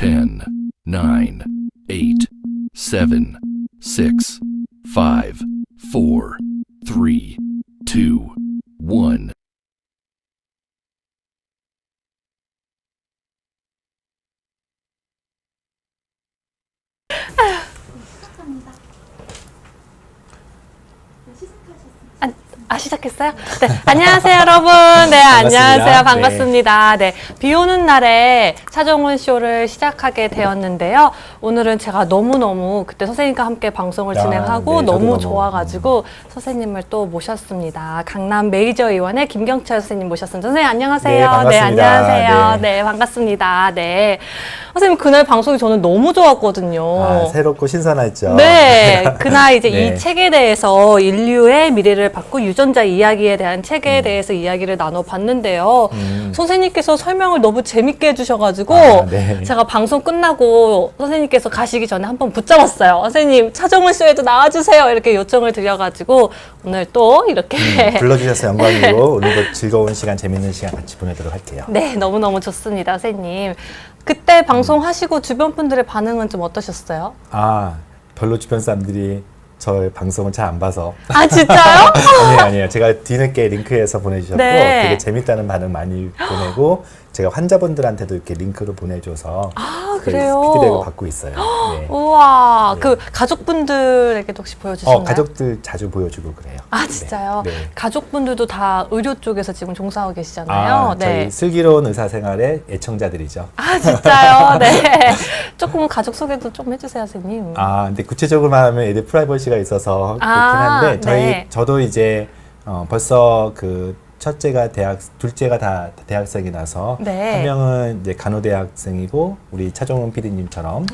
10, 9, 8, 7, 6, 5, 4, 3, 2, 1. 시작했어요? 네, 안녕하세요, 여러분. 네, 안녕하세요. 반갑습니다. 네, 비 오는 날에 차정훈 쇼를 시작하게 되었는데요. 오늘은 제가 너무너무 그때 선생님과 함께 방송을 진행하고 네, 너무 좋아가지고 선생님을 또 모셨습니다. 강남 메이저 의원의 김경철 선생님 모셨습니다. 선생님, 안녕하세요. 네, 반갑습니다. 네, 안녕하세요. 네. 네, 반갑습니다. 네. 선생님, 그날 방송이 저는 너무 좋았거든요. 새롭고 신선했죠. 네, 그날 이제 네. 이 책에 대해서 인류의 미래를 바꾼 유전자 이야기에 대한 책에 대해서 이야기를 나눠봤는데요. 선생님께서 설명을 너무 재밌게 해주셔가지고 네. 제가 방송 끝나고 선생님께서 가시기 전에 한번 붙잡았어요. 선생님, 차정훈 쇼에도 나와주세요. 이렇게 요청을 드려가지고 오늘 또 이렇게 불러주셔서 영광이고 오늘도 즐거운 시간, 재밌는 시간 같이 보내도록 할게요. 네, 너무너무 좋습니다, 선생님. 그때 방송하시고 주변 분들의 반응은 좀 어떠셨어요? 별로 주변 사람들이 저의 방송을 잘 안 봐서. 아, 진짜요? 아니에요. 제가 뒤늦게 링크해서 보내주셨고 네. 되게 재밌다는 반응 많이 보내고 제가 환자분들한테도 이렇게 링크로 보내줘서 그래요? 피드백을 받고 있어요. 네. 우와, 네. 그 가족분들에게도 혹시 보여주셨나요? 가족들 자주 보여주고 그래요. 아, 진짜요? 네. 가족분들도 다 의료 쪽에서 지금 종사하고 계시잖아요. 저희 슬기로운 의사생활의 애청자들이죠. 아, 진짜요? 네. 조금 가족 소개도 좀 해주세요, 선생님. 근데 구체적으로 말하면 애들 프라이버시가 있어서 그렇긴 한데 네. 저도 이제 벌써 그 첫째가 둘째가 다 대학생이라서 네. 한 명은 이제 간호대학생이고 우리 차정훈 PD님처럼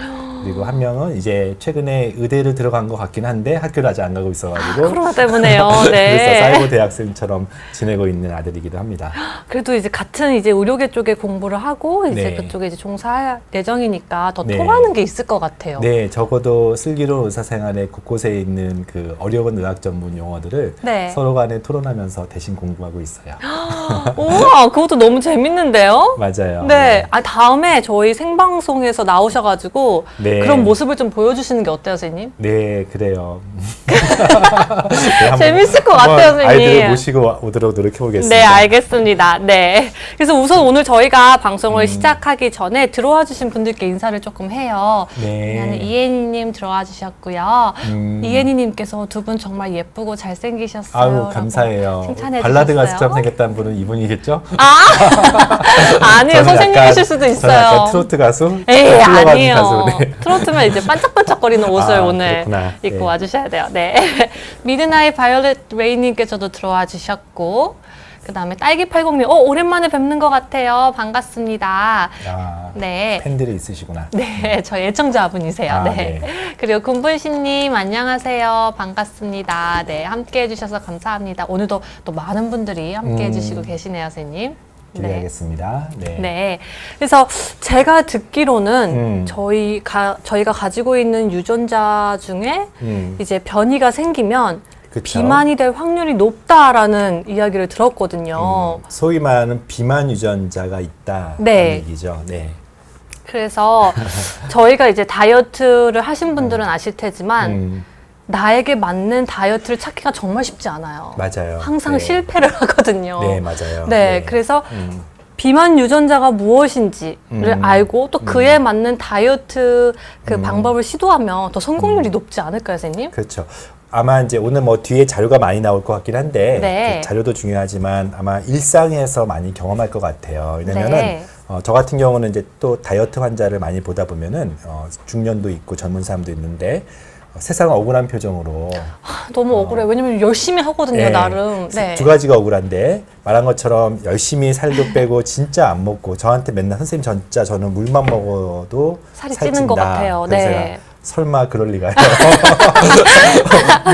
그리고 한 명은 이제 최근에 의대를 들어간 것 같긴 한데 학교를 아직 안 가고 있어가지고 코로나 때문에요. 네. 그래서 사이버 대학생처럼 지내고 있는 아들이기도 합니다. 그래도 이제 같은 이제 의료계 쪽에 공부를 하고 이제 네. 그쪽에 이제 종사할 예정이니까 더 네. 통하는 게 있을 것 같아요. 네, 적어도 슬기로운 의사생활의 곳곳에 있는 그 어려운 의학 전문 용어들을 네. 서로 간에 토론하면서 대신 공부하고 있어요. 우와, 그것도 너무 재밌는데요? 맞아요. 네. 다음에 저희 생방송에서 나오셔가지고 네. 그런 모습을 좀 보여주시는 게 어때요, 선생님? 네, 그래요. 재밌을 것 같아요, 선생님. 아이들을 모시고 오도록 노력해보겠습니다. 네, 알겠습니다. 네. 그래서 우선 오늘 저희가 방송을 시작하기 전에 들어와 주신 분들께 인사를 조금 해요. 네. 이혜니님 들어와 주셨고요. 이혜니님께서 두 분 정말 예쁘고 잘생기셨어요. 아유, 감사해요. 칭찬해 발라드 주셨어요. 가수처럼 생겼다는 분은 이분이겠죠? 아니에요. 저는 선생님이실 수도 저는 있어요. 약간 트로트 가수? 에이, 흘러가는 아니에요. 가수, 네. 트로트면 이제 반짝반짝거리는 옷을 오늘 그렇구나. 입고 네. 와주셔야 돼요. 네. 미드나잇 바이올렛 레이님께서도 들어와 주셨고, 그 다음에 딸기80님, 오랜만에 뵙는 것 같아요. 반갑습니다. 네. 팬들이 있으시구나. 네, 저희 애청자분이세요. 네. 네. 그리고 군분신님, 안녕하세요. 반갑습니다. 네, 함께 해주셔서 감사합니다. 오늘도 또 많은 분들이 함께 해주시고 계시네요, 선생님. 기대하겠습니다. 네. 네. 그래서 제가 듣기로는 저희가 가지고 있는 유전자 중에 이제 변이가 생기면 그쵸? 비만이 될 확률이 높다라는 이야기를 들었거든요. 소위 말하는 비만 유전자가 있다는 네. 얘기죠. 네. 그래서 저희가 이제 다이어트를 하신 분들은 아실 테지만 나에게 맞는 다이어트를 찾기가 정말 쉽지 않아요. 맞아요. 항상 네. 실패를 하거든요. 네, 맞아요. 네, 그래서 비만 유전자가 무엇인지를 알고 또 그에 맞는 다이어트 그 방법을 시도하면 더 성공률이 높지 않을까요, 선생님? 그렇죠. 아마 이제 오늘 뭐 뒤에 자료가 많이 나올 것 같긴 한데 네. 그 자료도 중요하지만 아마 일상에서 많이 경험할 것 같아요. 왜냐면은 네. 저 같은 경우는 이제 또 다이어트 환자를 많이 보다 보면은 중년도 있고 젊은 사람도 있는데 세상 억울한 표정으로 너무 억울해요. 왜냐면 열심히 하거든요, 네. 나름. 네. 두 가지가 억울한데 말한 것처럼 열심히 살도 빼고 진짜 안 먹고 저한테 맨날 선생님 진짜 저는 물만 먹어도 살이 찌는 것 찐다. 같아요. 그래서 네. 제가 설마 그럴 리가요.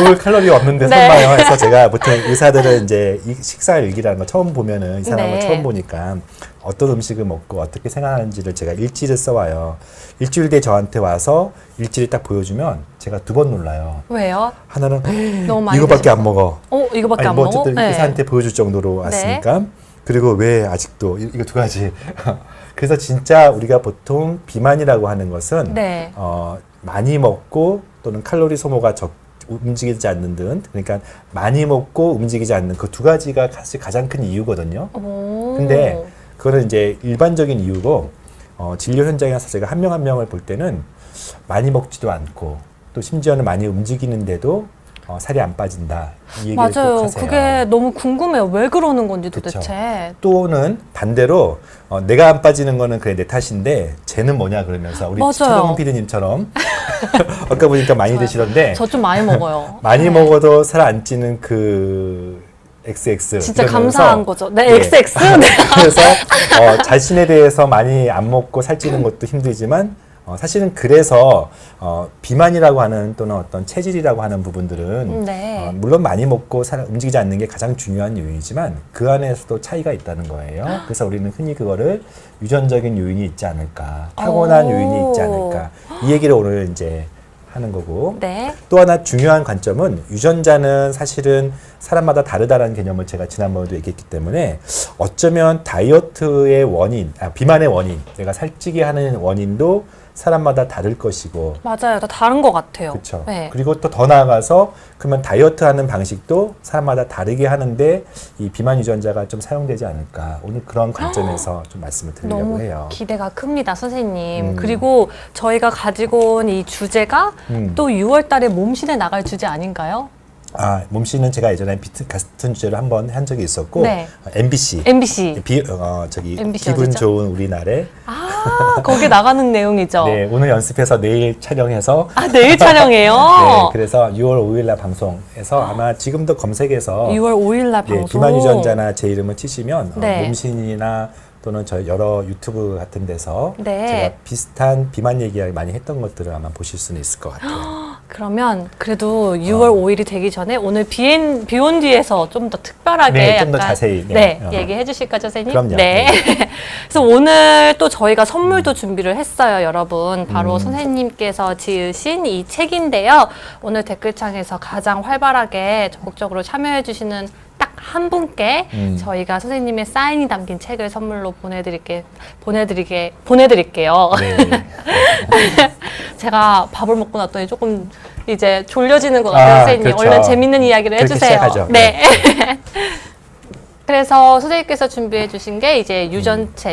뭘 칼로리 없는데 네. 설마요. 해서 제가 보통 의사들은 이제 이 식사 일기라는 거 처음 보면은 이 사람을 네. 처음 보니까 어떤 음식을 먹고 어떻게 생각하는지를 제가 일지를 써와요. 일주일 뒤에 저한테 와서 일지를 딱 보여주면 제가 두 번 놀라요. 왜요? 하나는 너무 많이 이거밖에 드셔서. 안 먹어. 이거밖에 안 뭐 먹어? 어쨌든 네. 의사한테 보여줄 정도로 왔으니까 그리고 왜 아직도 이거 두 가지. 그래서 진짜 우리가 보통 비만이라고 하는 것은 네. 많이 먹고 또는 칼로리 소모가 움직이지 않는 등 그러니까 많이 먹고 움직이지 않는 그 두 가지가 사실 가장 큰 이유거든요. 오. 근데 그거는 이제 일반적인 이유고 진료 현장에서 제가 한 명 한 명을 볼 때는 많이 먹지도 않고 또 심지어는 많이 움직이는데도 살이 안 빠진다. 이 얘기를 꼭 맞아요. 하세요. 그게 너무 궁금해요. 왜 그러는 건지 그쵸. 도대체. 또는 반대로 내가 안 빠지는 거는 그래 내 탓인데 쟤는 뭐냐 그러면서 우리 맞아요. 차정훈 PD님처럼 아까 보니까 많이 드시던데 저 좀 많이 먹어요. 많이 네. 먹어도 살 안 찌는 그 XX 진짜 그러면서 감사한 거죠. 네, 네. XX. 네. 그래서 자신에 대해서 많이 안 먹고 살찌는 것도 힘들지만 사실은 그래서 비만이라고 하는 또는 어떤 체질이라고 하는 부분들은 네. 물론 많이 먹고 움직이지 않는 게 가장 중요한 요인이지만 그 안에서도 차이가 있다는 거예요. 그래서 우리는 흔히 그거를 유전적인 요인이 있지 않을까, 타고난 오. 요인이 있지 않을까 이 얘기를 오늘 이제 하는 거고 네. 또 하나 중요한 관점은 유전자는 사실은 사람마다 다르다는 개념을 제가 지난번에도 얘기했기 때문에 어쩌면 다이어트의 원인, 비만의 원인, 내가 살찌게 하는 원인도 사람마다 다를 것이고 맞아요. 다 다른 것 같아요. 그렇죠. 네. 그리고 또 더 나아가서 그러면 다이어트 하는 방식도 사람마다 다르게 하는데 이 비만 유전자가 좀 사용되지 않을까 오늘 그런 관점에서 좀 말씀을 드리려고 너무 해요. 기대가 큽니다, 선생님. 그리고 저희가 가지고 온 이 주제가 또 6월 달에 몸신에 나갈 주제 아닌가요? 몸씨는 제가 예전에 같은 주제로 한번 한 적이 있었고 네. MBC MBC. MBC 기분 어디죠? 좋은 우리날에 거기에 나가는 내용이죠. 네, 오늘 연습해서 내일 촬영해서 내일 촬영해요. 네, 그래서 6월 5일 날 방송에서 아마 지금도 검색해서 6월 5일 날 네, 방송. 비만 유전자나 제 이름을 치시면 네. 몸신이나 또는 저 여러 유튜브 같은 데서 네. 제가 비슷한 비만 얘기 많이 했던 것들을 아마 보실 수는 있을 것 같아요. 그러면 그래도 6월 5일이 되기 전에 오늘 비온 뒤에서 좀 더 특별하게 네, 좀더 약간 자세히, 네, 네. 얘기해 주실 거죠, 선생님? 그럼요. 네. 그래서 오늘 또 저희가 선물도 준비를 했어요, 여러분. 바로 선생님께서 지으신 이 책인데요. 오늘 댓글창에서 가장 활발하게 적극적으로 참여해 주시는 딱 한 분께 저희가 선생님의 사인이 담긴 책을 선물로 보내드릴게요. 네. 제가 밥을 먹고 났더니 조금 이제 졸려지는 것 같아요, 선생님. 그렇죠. 얼른 재밌는 이야기를 그렇게 해주세요. 시작하죠. 네. 그래서 선생님께서 준비해 주신 게 이제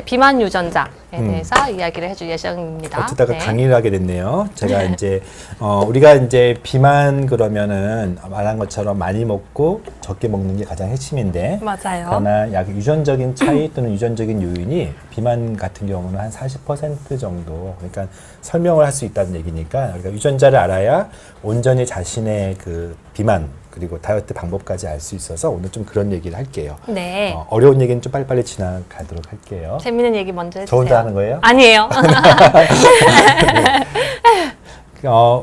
비만 유전자에 대해서 이야기를 해줄 예정입니다. 어쩌다가 네. 강의를 하게 됐네요. 제가 이제 우리가 이제 비만 그러면은 말한 것처럼 많이 먹고 적게 먹는 게 가장 핵심인데 맞아요. 그러나 약 유전적인 차이 또는 유전적인 요인이 비만 같은 경우는 한 40% 정도 그러니까 설명을 할 수 있다는 얘기니까 우리가 유전자를 알아야 온전히 자신의 그 비만 그리고 다이어트 방법까지 알 수 있어서 오늘 좀 그런 얘기를 할게요. 네. 어려운 얘기는 좀 빨리빨리 지나가도록 할게요. 재밌는 얘기 먼저 해주세요. 저 혼자 하는 거예요? 아니에요.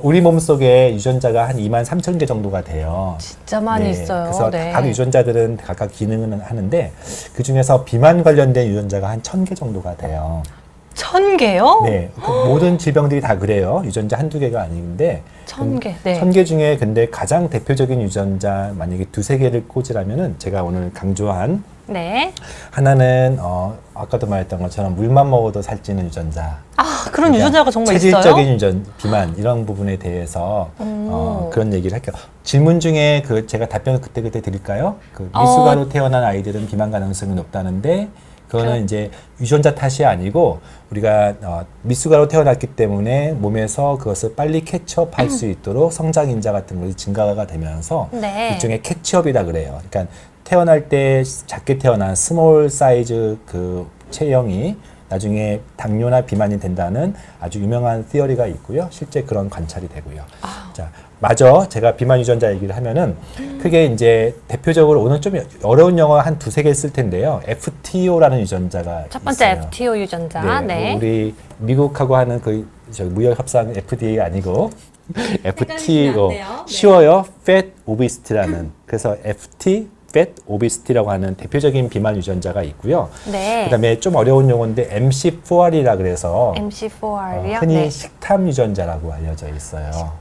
우리 몸속에 유전자가 한 23,000개 정도가 돼요. 진짜 많이 있어요. 그래서 네. 각 유전자들은 각각 기능은 하는데 그 중에서 비만 관련된 유전자가 한 1,000개 정도가 돼요. 1000개요? 네, 그 모든 질병들이 다 그래요. 유전자 한두 개가 아닌데 1000개. 네. 1000개 중에 근데 가장 대표적인 유전자 만약에 두세 개를 꽂으라면은 제가 오늘 강조한 네. 하나는 아까도 말했던 것처럼 물만 먹어도 살찌는 유전자. 그런 유전자가 정말 체질적인 있어요? 유전 비만 이런 부분에 대해서 그런 얘기를 할게요. 질문 중에 제가 답변을 그때 드릴까요? 미숙아로 태어난 아이들은 비만 가능성이 높다는데 그거는 이제 유전자 탓이 아니고 우리가 미숙아로 태어났기 때문에 몸에서 그것을 빨리 캐치업할 수 있도록 성장 인자 같은 것이 증가가 되면서 네. 일종의 캐치업이라 그래요. 그러니까 태어날 때 작게 태어난 스몰 사이즈 그 체형이 나중에 당뇨나 비만이 된다는 아주 유명한 티어리가 있고요. 실제 그런 관찰이 되고요. 자, 마저 제가 비만 유전자 얘기를 하면은 크게 이제 대표적으로 오늘 좀 어려운 영어 한 두세 개 쓸 텐데요. FTO라는 유전자가 첫 번째 있어요. FTO 유전자. 네. 우리 미국하고 하는 무역 협상 FDA 아니고 FTO 안 돼요. 네. 쉬워요. Fat Obesity라는 그래서 FT Fat Obesity라고 하는 대표적인 비만 유전자가 있고요. 네. 그다음에 좀 어려운 용어인데 MC4R이라 그래서 MC4R이요? 흔히 네. 식탐 유전자라고 알려져 있어요.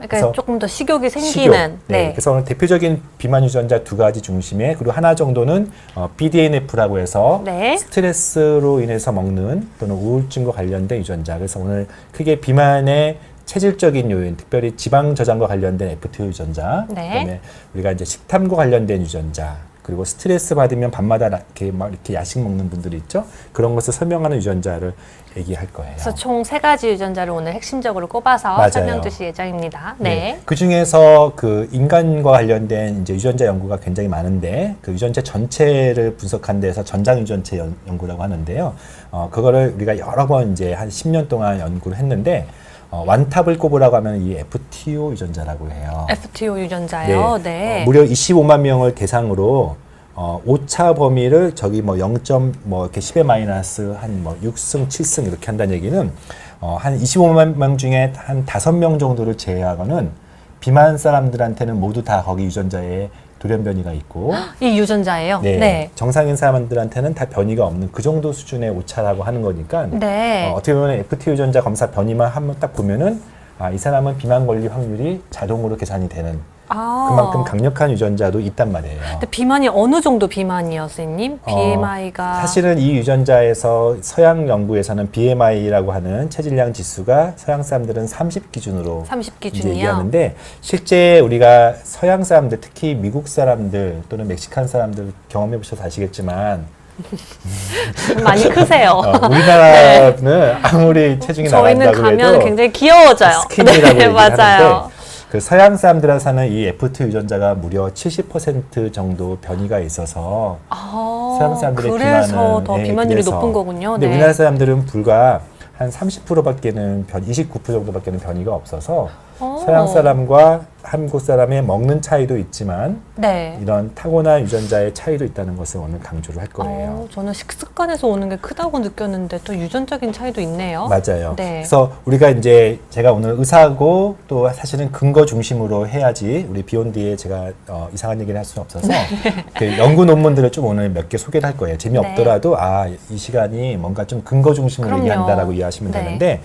그러니까 조금 더 식욕이 생기는. 네. 그래서 오늘 대표적인 비만 유전자 두 가지 중심에 그리고 하나 정도는 BDNF라고 해서 네. 스트레스로 인해서 먹는 또는 우울증과 관련된 유전자. 그래서 오늘 크게 비만의 체질적인 요인, 특별히 지방 저장과 관련된 FTO 유전자, 네. 그다음에 우리가 이제 식탐과 관련된 유전자, 그리고 스트레스 받으면 밤마다 이렇게 야식 먹는 분들이 있죠. 그런 것을 설명하는 유전자를 얘기할 거예요. 그래서 총 3가지 유전자를 오늘 핵심적으로 꼽아서 맞아요. 설명 주실 예정입니다. 네. 그 중에서 그 인간과 관련된 이제 유전자 연구가 굉장히 많은데 그 유전자 전체를 분석한 데서 전장 유전체 연구라고 하는데요. 그거를 우리가 여러 번 이제 한 10년 동안 연구를 했는데 완탑을 꼽으라고 하면 이 FTO 유전자라고 해요. FTO 유전자요. 네. 무려 25만 명을 대상으로 오차 범위를 저기 뭐 0. 뭐 이렇게 10의 마이너스 한 뭐 6승, 7승 이렇게 한다는 얘기는 한 25만 명 중에 한 5명 정도를 제외하고는 비만 사람들한테는 모두 다 거기 유전자에 돌연변이가 있고 이 유전자예요. 네, 네. 정상인 사람들한테는 다 변이가 없는 그 정도 수준의 오차라고 하는 거니까 네. 어떻게 보면 FT 유전자 검사 변이만 한번 딱 보면은 이 사람은 비만 걸릴 확률이 자동으로 계산이 되는 그만큼 강력한 유전자도 있단 말이에요. 근데 비만이 어느 정도 비만이요, 선생님? BMI가 사실은 이 유전자에서 서양 연구에서는 BMI라고 하는 체질량 지수가 서양 사람들은 30 기준으로 30 이제 기준이요. 얘기하는데 실제 우리가 서양 사람들 특히 미국 사람들 또는 멕시칸 사람들 경험해 보셔서 아시겠지만 많이 크세요. 우리나라는 아무리 체중이 저희는 나간다고 가면 해도 굉장히 귀여워져요. 스키니라고 네, 얘기를 맞아요. 하는데 그 서양 사람들한테는 이 FT 유전자가 무려 70% 정도 변이가 있어서 서양 사람들의 그래서 비만은 더 비만율이 그래서. 높은 거군요. 근데 네. 우리나라 사람들은 불과 한 30%밖에는 29% 정도밖에는 변이가 없어서 서양 사람과 한국 사람의 먹는 차이도 있지만 네. 이런 타고난 유전자의 차이도 있다는 것을 오늘 강조를 할 거예요. 저는 식습관에서 오는 게 크다고 느꼈는데 또 유전적인 차이도 있네요. 맞아요. 네. 그래서 우리가 이제 제가 오늘 의사고 또 사실은 근거 중심으로 해야지 우리 비욘드에 제가 이상한 얘기를 할 수는 없어서 그 연구 논문들을 좀 오늘 몇 개 소개를 할 거예요. 재미없더라도 이 시간이 뭔가 좀 근거 중심으로 그럼요. 얘기한다라고 이해하시면 네. 되는데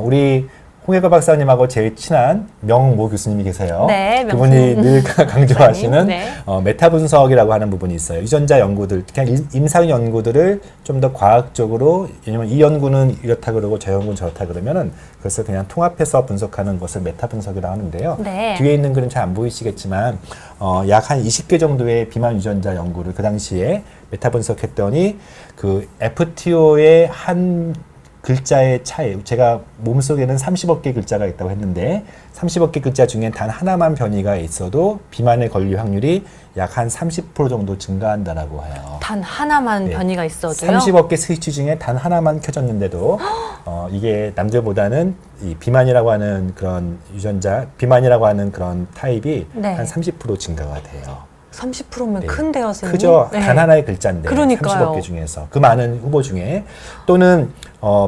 우리 홍혜가 박사님하고 제일 친한 명모 교수님이 계세요. 네, 그분이 늘 강조하시는 네. 메타 분석이라고 하는 부분이 있어요. 유전자 연구들, 그냥 임상 연구들을 좀 더 과학적으로, 왜냐면 이 연구는 이렇다 그러고 저 연구는 저렇다 그러면은 그래서 그냥 통합해서 분석하는 것을 메타 분석이라고 하는데요. 네. 뒤에 있는 글은 잘 안 보이시겠지만 약 한 20개 정도의 비만 유전자 연구를 그 당시에 메타 분석했더니 그 FTO의 한 글자의 차이, 제가 몸속에는 30억 개 글자가 있다고 했는데 30억 개 글자 중에 단 하나만 변이가 있어도 비만에 걸릴 확률이 약 한 30% 정도 증가한다라고 해요. 단 하나만 네. 변이가 있어도요? 30억 개 스위치 중에 단 하나만 켜졌는데도 이게 남들보다는 이 비만이라고 하는 그런 유전자, 비만이라고 하는 그런 타입이 네. 한 30% 증가가 돼요. 30%면 네. 큰데요, 선생님? 크죠. 네. 단 하나의 글자인데 그러니까요. 30억 개 중에서 그 많은 후보 중에 또는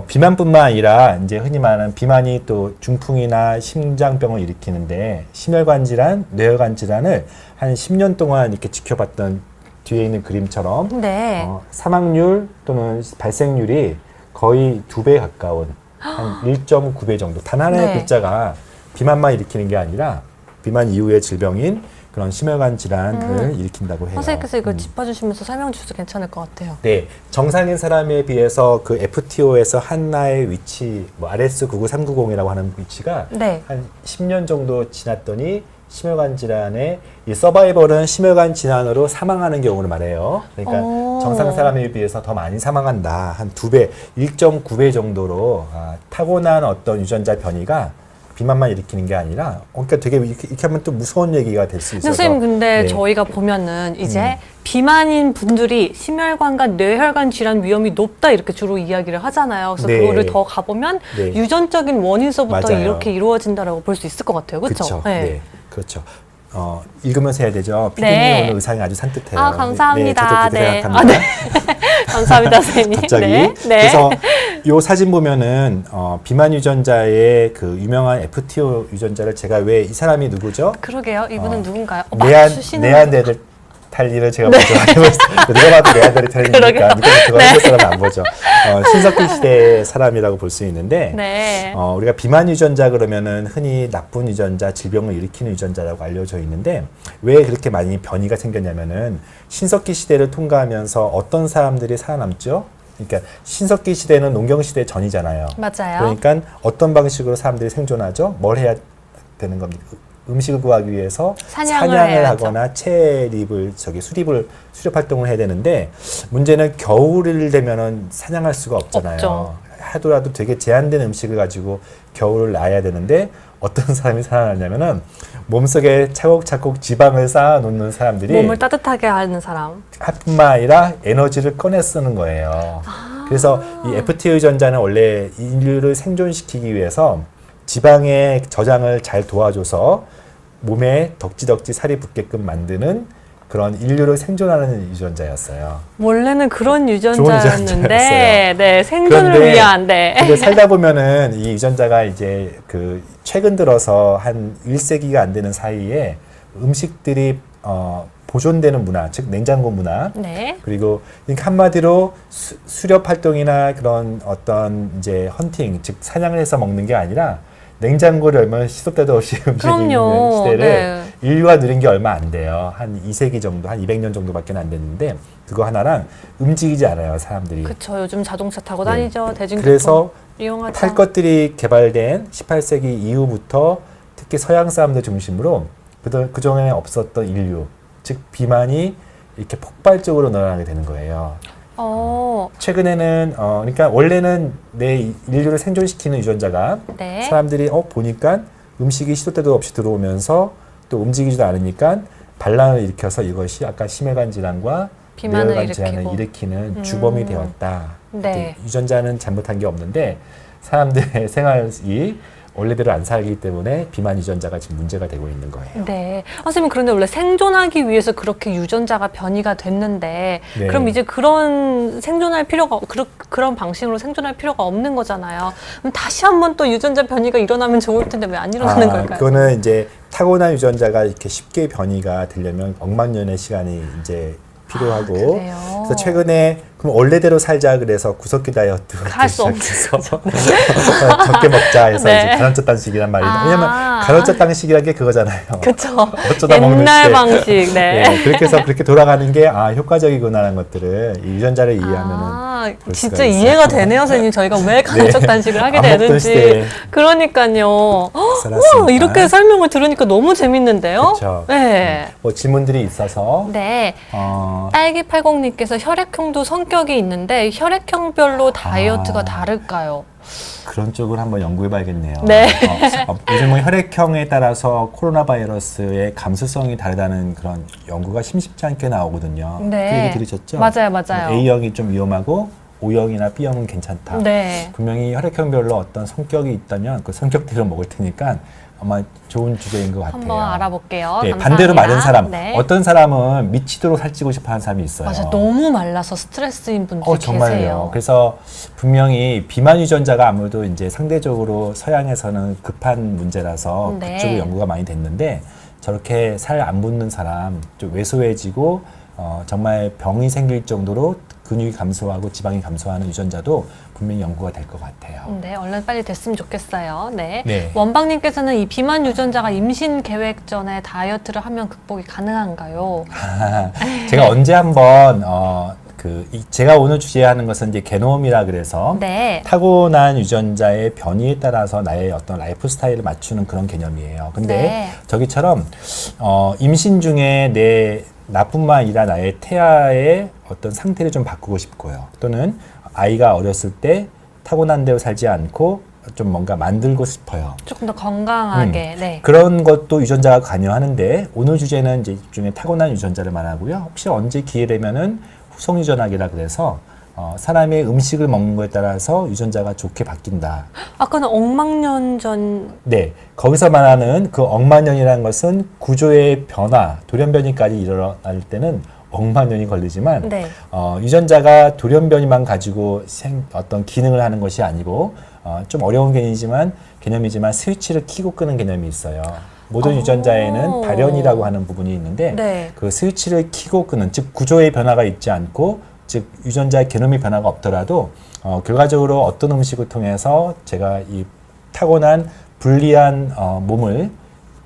비만뿐만 아니라 이제 흔히 말하는 비만이 또 중풍이나 심장병을 일으키는데 심혈관 질환, 뇌혈관 질환을 한 10년 동안 이렇게 지켜봤던 뒤에 있는 그림처럼 네. 사망률 또는 발생률이 거의 2배 가까운 한 1.9배 정도. 단 하나의 네. 글자가 비만만 일으키는 게 아니라 비만 이후의 질병인 그런 심혈관 질환을 일으킨다고 해요. 선생님께서 이거 짚어주시면서 설명 주셔도 괜찮을 것 같아요. 네, 정상인 사람에 비해서 그 FTO에서 한나의 위치, 뭐 RS99390이라고 하는 위치가 네. 한 10년 정도 지났더니 심혈관 질환의 이 서바이벌은 심혈관 질환으로 사망하는 경우를 말해요. 그러니까 정상 사람에 비해서 더 많이 사망한다. 한 2배, 1.9배 정도로 타고난 어떤 유전자 변이가 비만만 일으키는 게 아니라 그러니까 되게 이렇게 하면 또 무서운 얘기가 될 수 있어서 선생님 근데 네. 저희가 보면은 이제 비만인 분들이 심혈관과 뇌혈관 질환 위험이 높다 이렇게 주로 이야기를 하잖아요. 그래서 네. 그거를 더 가보면 네. 유전적인 원인서부터 맞아요. 이렇게 이루어진다라고 볼 수 있을 것 같아요. 그렇죠? 그렇죠. 네. 그렇죠. 읽으면서 해야 되죠. 피디님 네. 오늘 의상이 아주 산뜻해요. 감사합니다. 네, 저도 그렇게 네. 생각합니다. 감사합니다, 선생님. 갑자기. 네. 그래서 이 사진 보면은 비만 유전자의 그 유명한 FTO 유전자를 제가 왜 이 사람이 누구죠? 그러게요. 이분은 누군가요? 네안데르 달리를 제가 먼저 해보겠습니다. 누가 봐도 내 아들이 달리니까 누가 그거 해볼 사람은 안 보죠. 신석기 시대의 사람이라고 볼 수 있는데 네. 우리가 비만 유전자 그러면은 흔히 나쁜 유전자, 질병을 일으키는 유전자라고 알려져 있는데 왜 그렇게 많이 변이가 생겼냐면은 신석기 시대를 통과하면서 어떤 사람들이 살아남죠? 그러니까 신석기 시대는 농경 시대 전이잖아요. 맞아요. 그러니까 어떤 방식으로 사람들이 생존하죠? 뭘 해야 되는 겁니까? 음식을 구하기 위해서 사냥을 하거나 채립을 수렵 활동을 해야 되는데 문제는 겨울이 되면은 사냥할 수가 없잖아요. 없죠. 하더라도 되게 제한된 음식을 가지고 겨울을 나야 되는데 어떤 사람이 살아나냐면은 몸속에 차곡차곡 지방을 쌓아 놓는 사람들이 몸을 따뜻하게 하는 사람. 뿐만 아니라 에너지를 꺼내 쓰는 거예요. 그래서 이 FT 유전자는 원래 인류를 생존시키기 위해서 지방의 저장을 잘 도와줘서 몸에 덕지덕지 살이 붙게끔 만드는 그런 인류를 생존하는 유전자였어요. 원래는 그런 좋은 유전자였는데, 유전자였어요. 네, 생존을 그런데 위한, 네. 근데 살다 보면은 이 유전자가 이제 그 최근 들어서 한 1세기가 안 되는 사이에 음식들이 보존되는 문화, 즉 냉장고 문화, 네. 그리고 그러니까 한마디로 수렵 활동이나 그런 어떤 이제 헌팅, 즉 사냥을 해서 먹는 게 아니라 냉장고를 열면 시도 때도 없이 음식이 있는 시대를 네. 인류가 누린 게 얼마 안 돼요. 한 2세기 정도, 한 200년 정도밖에 안 됐는데 그거 하나랑 움직이지 않아요, 사람들이. 그쵸. 요즘 자동차 타고 네. 다니죠. 대중교통 그래서 이용하죠. 탈 것들이 개발된 18세기 이후부터 특히 서양 사람들 중심으로 그전에 없었던 인류, 즉 비만이 이렇게 폭발적으로 늘어나게 되는 거예요. 최근에는 그러니까 원래는 내 인류를 생존시키는 유전자가 네. 사람들이 보니까 음식이 시도 때도 없이 들어오면서 또 움직이지도 않으니까 반란을 일으켜서 이것이 아까 심혈관 질환과 비만을 뇌혈관 질환을 일으키고. 일으키는 주범이 되었다. 네. 유전자는 잘못한 게 없는데 사람들의 생활이 원래대로 안 살기 때문에 비만 유전자가 지금 문제가 되고 있는 거예요. 네. 선생님, 그런데 원래 생존하기 위해서 그렇게 유전자가 변이가 됐는데, 네. 그럼 이제 그런 생존할 필요가, 그런 방식으로 생존할 필요가 없는 거잖아요. 그럼 다시 한번 또 유전자 변이가 일어나면 좋을 텐데 왜 안 일어나는 걸까요? 그거는 이제 타고난 유전자가 이렇게 쉽게 변이가 되려면 억만 년의 시간이 이제 필요하고 그래요? 그래서 최근에 그럼 원래대로 살자 그래서 구석기 다이어트 할 수 없는 거죠. 적게 먹자 해서 네. 이제 간헐적 단식이란 말이 왜냐면 간헐적 단식이라는 게 그거잖아요. 그쵸. 어쩌다 먹는 옛날 시대. 방식, 네. 네, 그렇게 해서 그렇게 돌아가는 게 효과적이구나라는 것들을 이 유전자를 이해하면은 볼 진짜 수가 있어요. 이해가 되네요, 선생님. 저희가 왜 간헐적 단식을 하게 안 먹던 되는지. 시대에 그러니까요. 살았으니까. 이렇게 설명을 들으니까 너무 재밌는데요? 그쵸. 네. 뭐 질문들이 있어서 네. 어, 딸기80님께서 혈액형도 성격이 있는데 혈액형별로 다이어트가 다를까요? 그런 쪽을 한번 연구해 봐야겠네요. 네. 요즘은 혈액형에 따라서 코로나 바이러스의 감수성이 다르다는 그런 연구가 심심치 않게 나오거든요. 네. 그 얘기 들으셨죠? 맞아요, 맞아요. A형이 좀 위험하고 O형이나 B형은 괜찮다. 네. 분명히 혈액형별로 어떤 성격이 있다면 그 성격대로 먹을 테니까 아마 좋은 주제인 것 같아요. 한번 알아볼게요. 네, 감사합니다. 반대로 마른 사람. 네. 어떤 사람은 미치도록 살찌고 싶어 하는 사람이 있어요. 맞아, 너무 말라서 스트레스인 분들이 정말요. 계세요. 그래서 분명히 비만 유전자가 아무래도 이제 상대적으로 서양에서는 급한 문제라서 네. 그쪽으로 연구가 많이 됐는데 저렇게 살 안 붙는 사람, 좀 왜소해지고 정말 병이 생길 정도로 근육이 감소하고 지방이 감소하는 유전자도 분명히 연구가 될 것 같아요. 네, 얼른 빨리 됐으면 좋겠어요. 네. 네. 원방님께서는 이 비만 유전자가 임신 계획 전에 다이어트를 하면 극복이 가능한가요? 제가 언제 한번 제가 오늘 주제하는 것은 이제 게놈이라 그래서 네. 타고난 유전자의 변이에 따라서 나의 어떤 라이프 스타일을 맞추는 그런 개념이에요. 근데 네. 저기처럼 임신 중에 나뿐만 아니라 나의 태아의 어떤 상태를 좀 바꾸고 싶고요. 또는 아이가 어렸을 때 타고난 대로 살지 않고 좀 뭔가 만들고 싶어요. 조금 더 건강하게. 네. 그런 것도 유전자가 관여하는데 오늘 주제는 이제 중에 타고난 유전자를 말하고요. 혹시 언제 기회 되면은 후성 유전학이라 그래서 사람의 음식을 먹는 거에 따라서 유전자가 좋게 바뀐다. 아까는 억만년 전. 네, 거기서 말하는 그 억만 년이라는 것은 구조의 변화, 돌연변이까지 일어날 때는 억만 년이 걸리지만 네. 유전자가 돌연변이만 가지고 어떤 기능을 하는 것이 아니고 좀 어려운 개념이지만 스위치를 켜고 끄는 개념이 있어요. 모든 유전자에는 발현이라고 하는 부분이 있는데 네. 그 스위치를 켜고 끄는, 즉 구조의 변화가 있지 않고, 즉 유전자의 게놈의 변화가 없더라도 결과적으로 어떤 음식을 통해서 제가 이 타고난 불리한 몸을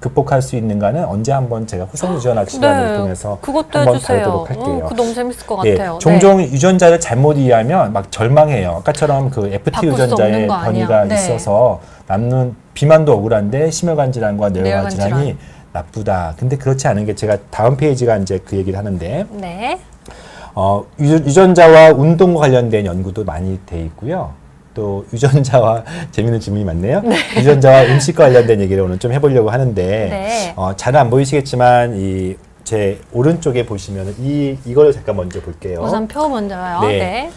극복할 수 있는가는 언제 한번 제가 후속 유전학 시간을 네, 통해서 그것도 한번 해주세요. 다루도록 할게요. 그거 너무 재밌을 것 예, 같아요. 종종 유전자를 잘못 이해하면 막 절망해요. 아까처럼 그 FT 바꿀 수 유전자의 없는 거 아니야. 변이가 네. 있어서 남는 비만도 억울한데 심혈관 질환과 뇌혈관 뇌혈관 질환이 질환. 나쁘다. 근데 그렇지 않은 게 제가 다음 페이지가 이제 그 얘기를 하는데 네. 유전자와 운동과 관련된 연구도 많이 돼 있고요. 또 유전자와 재미있는 질문이 많네요. 유전자와 음식과 관련된 얘기를 오늘 좀 해보려고 하는데 네. 잘 안 보이시겠지만 이 제 오른쪽에 보시면 이거를 잠깐 먼저 볼게요. 우선 표 먼저요. 네. 네.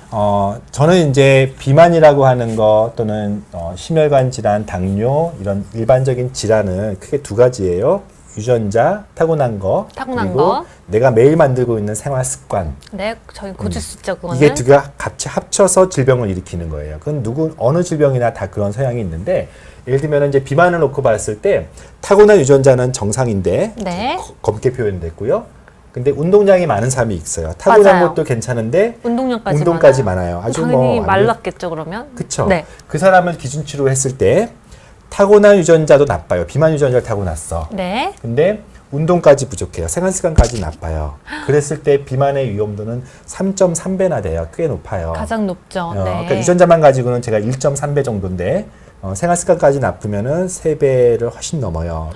저는 이제 비만이라고 하는 거 또는 심혈관 질환, 당뇨 이런 일반적인 질환은 크게 두 가지예요. 유전자, 타고난 거, 타고난 그리고 거. 내가 매일 만들고 있는 생활 습관. 네, 저희 고칠 수 있죠, 그거는. 이게 두 개가 같이 합쳐서 질병을 일으키는 거예요. 그건 어느 질병이나 다 그런 서양이 있는데, 예를 들면 이제 비만을 놓고 봤을 때 타고난 유전자는 정상인데 네. 검게 표현됐고요. 근데 운동량이 많은 사람이 있어요. 타고난 맞아요. 것도 괜찮은데 운동량까지 운동까지 많아요. 아주 당연히 뭐 말랐겠죠, 그러면. 그쵸. 네. 그 사람을 기준치로 했을 때 타고난 유전자도 나빠요. 비만 유전자를 타고났어. 네. 근데 운동까지 부족해요. 생활습관까지 나빠요. 그랬을 때 비만의 위험도는 3.3배나 돼요. 꽤 높아요. 가장 높죠. 네. 그러니까 유전자만 가지고는 제가 1.3배 정도인데 생활습관까지 나쁘면은 3배를 훨씬 넘어요.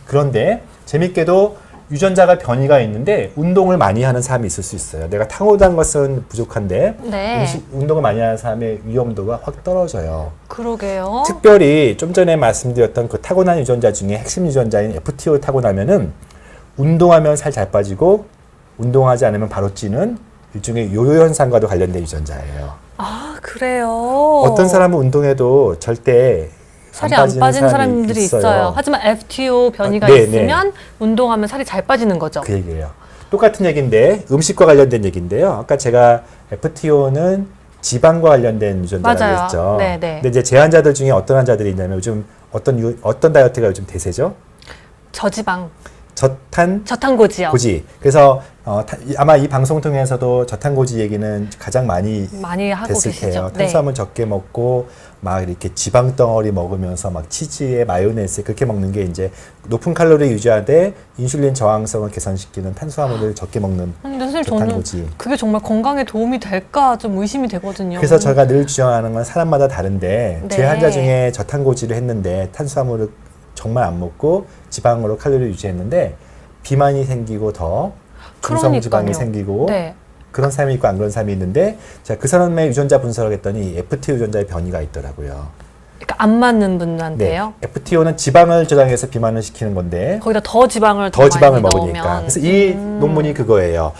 그런데 재밌게도 유전자가 변이가 있는데 운동을 많이 하는 사람이 있을 수 있어요. 내가 타고난 것은 부족한데 네. 운동을 많이 하는 사람의 위험도가 확 떨어져요. 그러게요. 특별히 좀 전에 말씀드렸던 그 타고난 유전자 중에 핵심 유전자인 FTO를 타고나면은 운동하면 살 잘 빠지고 운동하지 않으면 바로 찌는 일종의 요요 현상과도 관련된 유전자예요. 아, 그래요. 어떤 사람은 운동해도 절대 살이 안 빠지는 사람들이 있어요. 하지만 FTO 변이가 네, 있으면 운동하면 살이 잘 빠지는 거죠. 그 얘기예요. 똑같은 얘기인데 음식과 관련된 얘기인데요. 아까 제가 FTO는 지방과 관련된 유전자라고 맞아요. 했죠. 네, 네. 근데 이제 제한자들 중에 어떤 환자들이 있냐면 요즘 어떤 다이어트가 요즘 대세죠? 저지방, 저탄고지요. 고지. 그래서 아마 이 방송 통해서도 저탄고지 얘기는 가장 많이 하고 됐을 계시죠. 테요. 네. 탄수화물 적게 먹고 막 이렇게 지방 덩어리 먹으면서 막 치즈에 마요네즈 그렇게 먹는 게 이제 높은 칼로리 유지하되 인슐린 저항성을 개선시키는 탄수화물을 적게 먹는 근데 선생님 저는 저탄고지. 그게 정말 건강에 도움이 될까 좀 의심이 되거든요. 그래서 제가 늘 주장하는 건 사람마다 다른데 제 네. 환자 중에 저탄고지를 했는데 탄수화물을 정말 안 먹고 지방으로 칼로리 유지했는데 비만이 생기고 더 중성지방이 그러니까요. 생기고 네. 그런 사람이 있고 안 그런 사람이 있는데 제가 그 사람의 유전자 분석을 했더니 FT 유전자의 변이가 있더라고요. 그러니까 안 맞는 분한테요. FTO는 지방을 저장해서 비만을 시키는 건데 거기다 더 지방을 더 지방을 많이 먹으니까. 넣으면. 그래서 이 논문이 그거예요.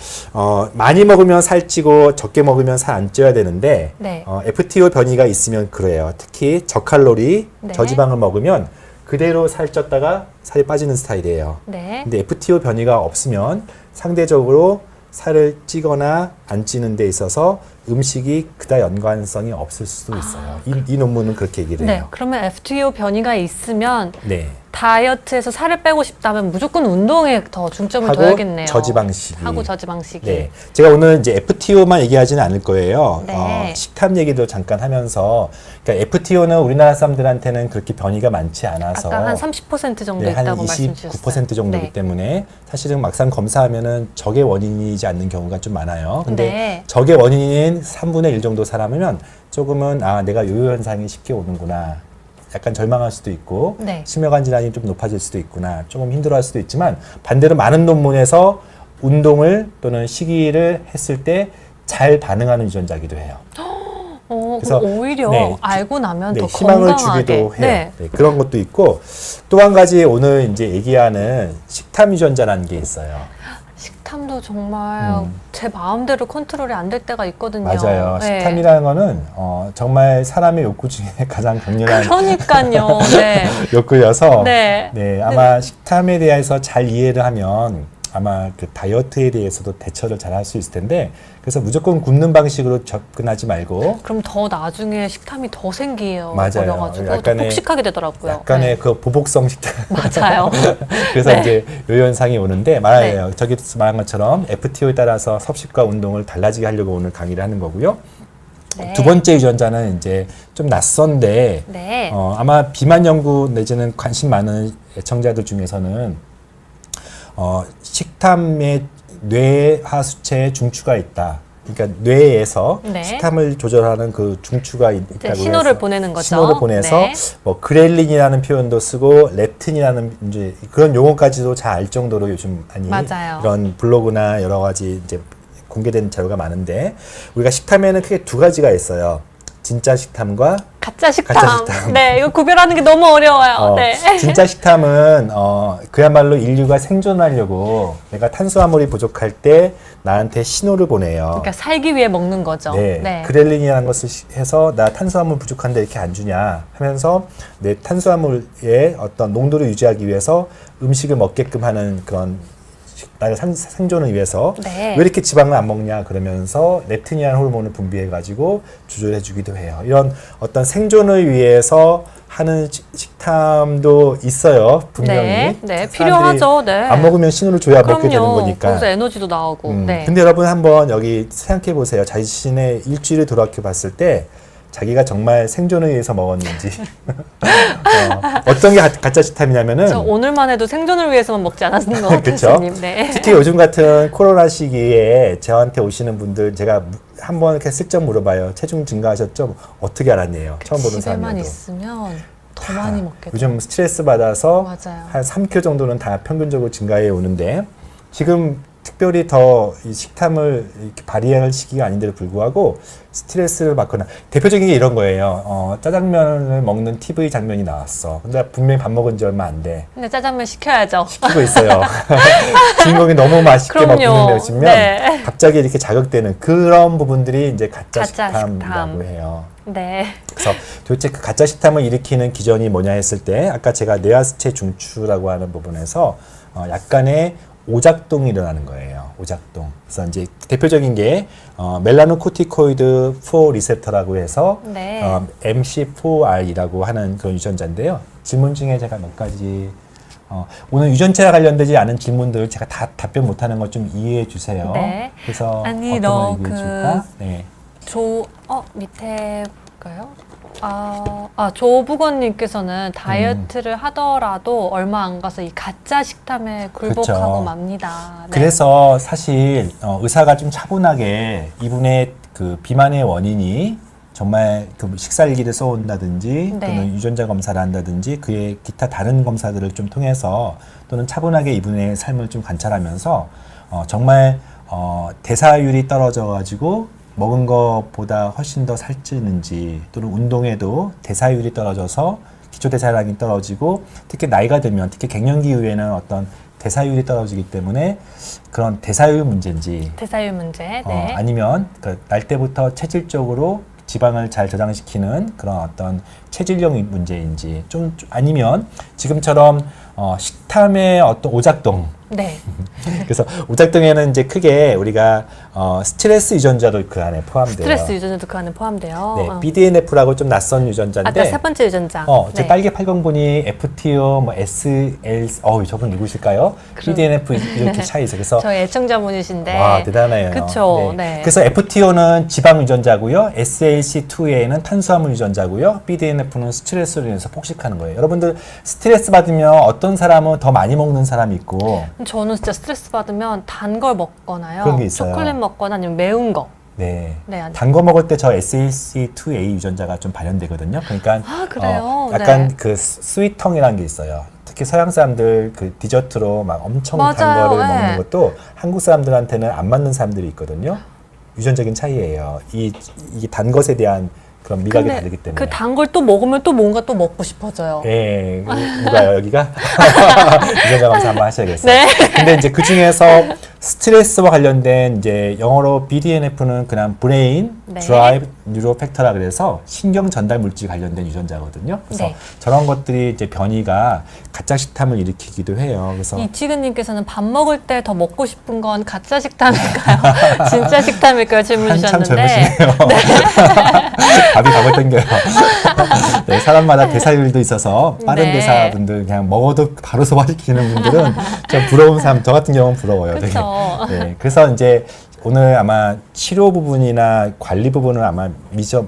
많이 먹으면 살찌고 적게 먹으면 살 안 쪄야 되는데 네. FTO 변이가 있으면 그래요. 특히 저칼로리, 네. 저지방을 먹으면 그대로 살쪘다가 살이 빠지는 스타일이에요. 네. 근데 FTO 변이가 없으면 상대적으로 살을 찌거나 안 찌는 데 있어서 음식이 그다 연관성이 없을 수도 있어요. 이 논문은 그렇게 얘기를 네. 해요. 그러면 FTO 변이가 있으면 네. 다이어트에서 살을 빼고 싶다면 무조건 운동에 더 중점을 하고 둬야겠네요. 저지방식이. 하고 저지방식이. 네. 제가 오늘 이제 FTO만 얘기하지는 않을 거예요. 네. 식탐 얘기도 잠깐 하면서, 그러니까 FTO는 우리나라 사람들한테는 그렇게 변이가 많지 않아서. 아까 한 30% 정도 네, 한 있다고 말씀 주셨어요. 29% 정도이기 네. 때문에 사실은 막상 검사하면은 적의 원인이지 않는 경우가 좀 많아요. 근데 네. 적의 원인인 3분의 1 정도 사람이면 조금은 내가 요요 현상이 쉽게 오는구나. 약간 절망할 수도 있고 네. 심혈관 질환이 좀 높아질 수도 있구나. 조금 힘들어할 수도 있지만 반대로 많은 논문에서 운동을 또는 식이를 했을 때 잘 반응하는 유전자이기도 해요. 그래서 오히려 네, 알고 나면 더 희망을 건강하게. 주기도 해요. 네. 네, 그런 것도 있고 또 한 가지 오늘 이제 얘기하는 식탐 유전자라는 게 있어요. 식탐도 정말 제 마음대로 컨트롤이 안 될 때가 있거든요. 맞아요. 네. 식탐이라는 거는 정말 사람의 욕구 중에 가장 강렬한 그러니까요. 네. 욕구여서 네. 아마 식탐에 대해서 잘 이해를 하면 아마 그 다이어트에 대해서도 대처를 잘 할 수 있을 텐데 그래서 무조건 굶는 방식으로 접근하지 말고 그럼 더 나중에 식탐이 더 생기요. 맞아요. 버려가지고 더 약간의- 폭식하게 되더라고요. 약간의 네. 그 보복성 식단 맞아요. 그래서 네. 이제 요 현상이 오는데 말해요. 저기 말한 것처럼 FTO에 따라서 섭식과 운동을 달라지게 하려고 오늘 강의를 하는 거고요. 네. 두 번째 유전자는 이제 좀 낯선데 네. 아마 비만 연구 내지는 관심 많은 애청자들 중에서는 식탐의 뇌하 수체에 중추가 있다. 그러니까 뇌에서 네. 식탐을 조절하는 그 중추가 이제 있다고 신호를 해서 보내는 거죠. 신호를 보내서 네. 뭐 그렐린이라는 표현도 쓰고 렙틴이라는 이제 그런 용어까지도 잘 알 정도로 요즘 많이 맞아요. 이런 블로그나 여러 가지 이제 공개된 자료가 많은데 우리가 식탐에는 크게 두 가지가 있어요. 진짜 식탐과 가짜 식탐. 가짜 식탐. 네, 이거 구별하는 게 너무 어려워요. 네. 진짜 식탐은 그야말로 인류가 생존하려고 내가 탄수화물이 부족할 때 나한테 신호를 보내요. 그러니까 살기 위해 먹는 거죠. 네. 그렐린이라는 것을 해서 나 탄수화물 부족한데 이렇게 안 주냐 하면서 내 탄수화물의 어떤 농도를 유지하기 위해서 음식을 먹게끔 하는 그런 나의 생존을 위해서 네. 왜 이렇게 지방을 안 먹냐 그러면서 렙틴이라는 호르몬을 분비해 가지고 조절해 주기도 해요. 이런 어떤 생존을 위해서 하는 식탐도 있어요. 분명히. 네, 네, 사람들이 필요하죠. 네. 안 먹으면 신호를 줘야 먹게 되는 그럼요. 거니까. 거기서 에너지도 나오고. 네. 근데 여러분 한번 여기 생각해 보세요. 자신의 일주일을 돌아켜 봤을 때 자기가 정말 생존을 위해서 먹었는지 어떤 게 가짜 식탐이냐면은 저 오늘만 해도 생존을 위해서만 먹지 않았는 것 같아요, 그쵸? 선생님. 네. 특히 요즘 같은 코로나 시기에 저한테 오시는 분들 제가 한번 이렇게 슬쩍 물어봐요. 체중 증가하셨죠? 어떻게 알았네요? 처음 보는 집에만 사람이라도. 있으면 더 많이 먹게 돼요. 요즘 스트레스 받아서 맞아요. 한 3kg 정도는 다 평균적으로 증가해 오는데 지금 특별히 더 이 식탐을 이렇게 발휘할 시기가 아닌데도 불구하고 스트레스를 받거나 대표적인 게 이런 거예요. 짜장면을 먹는 TV 장면이 나왔어. 근데 분명히 밥 먹은 지 얼마 안 돼. 근데 짜장면 시켜야죠. 시키고 있어요. 주인공이 너무 맛있게 그럼요. 먹고 있으면 네. 갑자기 이렇게 자극되는 그런 부분들이 이제 가짜 가짜 식탐이라고 식탐. 해요. 네. 그래서 도대체 그 가짜 식탐을 일으키는 기전이 뭐냐 했을 때 아까 제가 뇌하수체 중추라고 하는 부분에서 약간의 오작동이 일어나는 거예요. 오작동. 그래서 이제 대표적인 게 멜라노코티코이드 4 리셉터라고 해서 네. MC4R이라고 하는 그런 유전자인데요. 질문 중에 제가 몇 가지 오늘 유전체와 관련되지 않은 질문들 제가 다 답변 못하는 것 좀 이해해 주세요. 네. 그래서 아니, 어떤 너 걸 얘기해 줄까? 네. 밑에 볼까요? 조부건님께서는 다이어트를 하더라도 얼마 안 가서 이 가짜 식탐에 굴복하고 그렇죠. 맙니다. 네. 그래서 사실 의사가 좀 차분하게 이분의 그 비만의 원인이 정말 그 식사일기를 써온다든지 네. 또는 유전자 검사를 한다든지 그의 기타 다른 검사들을 좀 통해서 또는 차분하게 이분의 삶을 좀 관찰하면서 정말 대사율이 떨어져 가지고 먹은 것보다 훨씬 더 살찌는지 또는 운동에도 대사율이 떨어져서 기초대사량이 떨어지고 특히 나이가 들면 특히 갱년기 이후에는 어떤 대사율이 떨어지기 때문에 그런 대사율 문제인지 대사율 문제. 네. 아니면 날 때부터 체질적으로 지방을 잘 저장시키는 그런 어떤 체질형 문제인지 좀 아니면 지금처럼 식탐의 어떤 오작동 네. 그래서 오작동에는 이제 크게 우리가 스트레스 유전자도 그 안에 포함돼요. 스트레스 유전자도 그 안에 포함돼요. 네, BDNF라고 좀 낯선 유전자인데. 아까 세 번째 유전자. 제 네. 딸기 80분이 FTO, 뭐 SL, 저분 누구실까요? BDNF 이렇게 차이 있어요. 그래서 저희 애청자분이신데. 와 대단해요. 그쵸. 네. 그래서 FTO는 지방 유전자고요, SLC2A는 탄수화물 유전자고요, BDNF는 스트레스로 인해서 폭식하는 거예요. 여러분들 스트레스 받으면 어떤 사람은 더 많이 먹는 사람이 있고. 저는 진짜 스트레스 받으면 단 걸 먹거나요. 그런 게 있어요. 초콜릿 먹거나 아니면 매운 거. 네. 네, 단 거 먹을 때 저 SLC2A 유전자가 좀 발현되거든요. 그러니까 그래요? 약간 네. 그 스윗텅이라는 게 있어요. 특히 서양 사람들 그 디저트로 막 엄청 단 맞아요. 거를 네. 먹는 것도 한국 사람들한테는 안 맞는 사람들이 있거든요. 유전적인 차이예요. 이게 단 것에 대한 그런 미각이 근데 다르기 때문에. 그 단 걸 또 먹으면 또 뭔가 또 먹고 싶어져요. 누가요, 여기가? 유전자 검사 한번 하셔야겠어요. 네. 근데 이제 그 중에서 스트레스와 관련된 이제 영어로 BDNF는 그냥 브레인 네. 드라이브 뉴로 팩터라 그래서 신경 전달 물질 관련된 유전자거든요. 그래서 네. 저런 것들이 이제 변이가 가짜 식탐을 일으키기도 해요. 그래서 이치근님께서는 밥 먹을 때 더 먹고 싶은 건 가짜 식탐일까요? 진짜 식탐일까요? 질문 한참 주셨는데. 젊으시네요. 밥이 밥을 땡겨요. 네, 사람마다 대사율도 있어서 빠른 네. 대사분들 그냥 먹어도 바로 소화시키는 분들은 좀 부러운 사람, 저 같은 경우는 부러워요. 되게. 그쵸. 네, 그래서 이제 오늘 아마 치료 부분이나 관리 부분을 아마 미처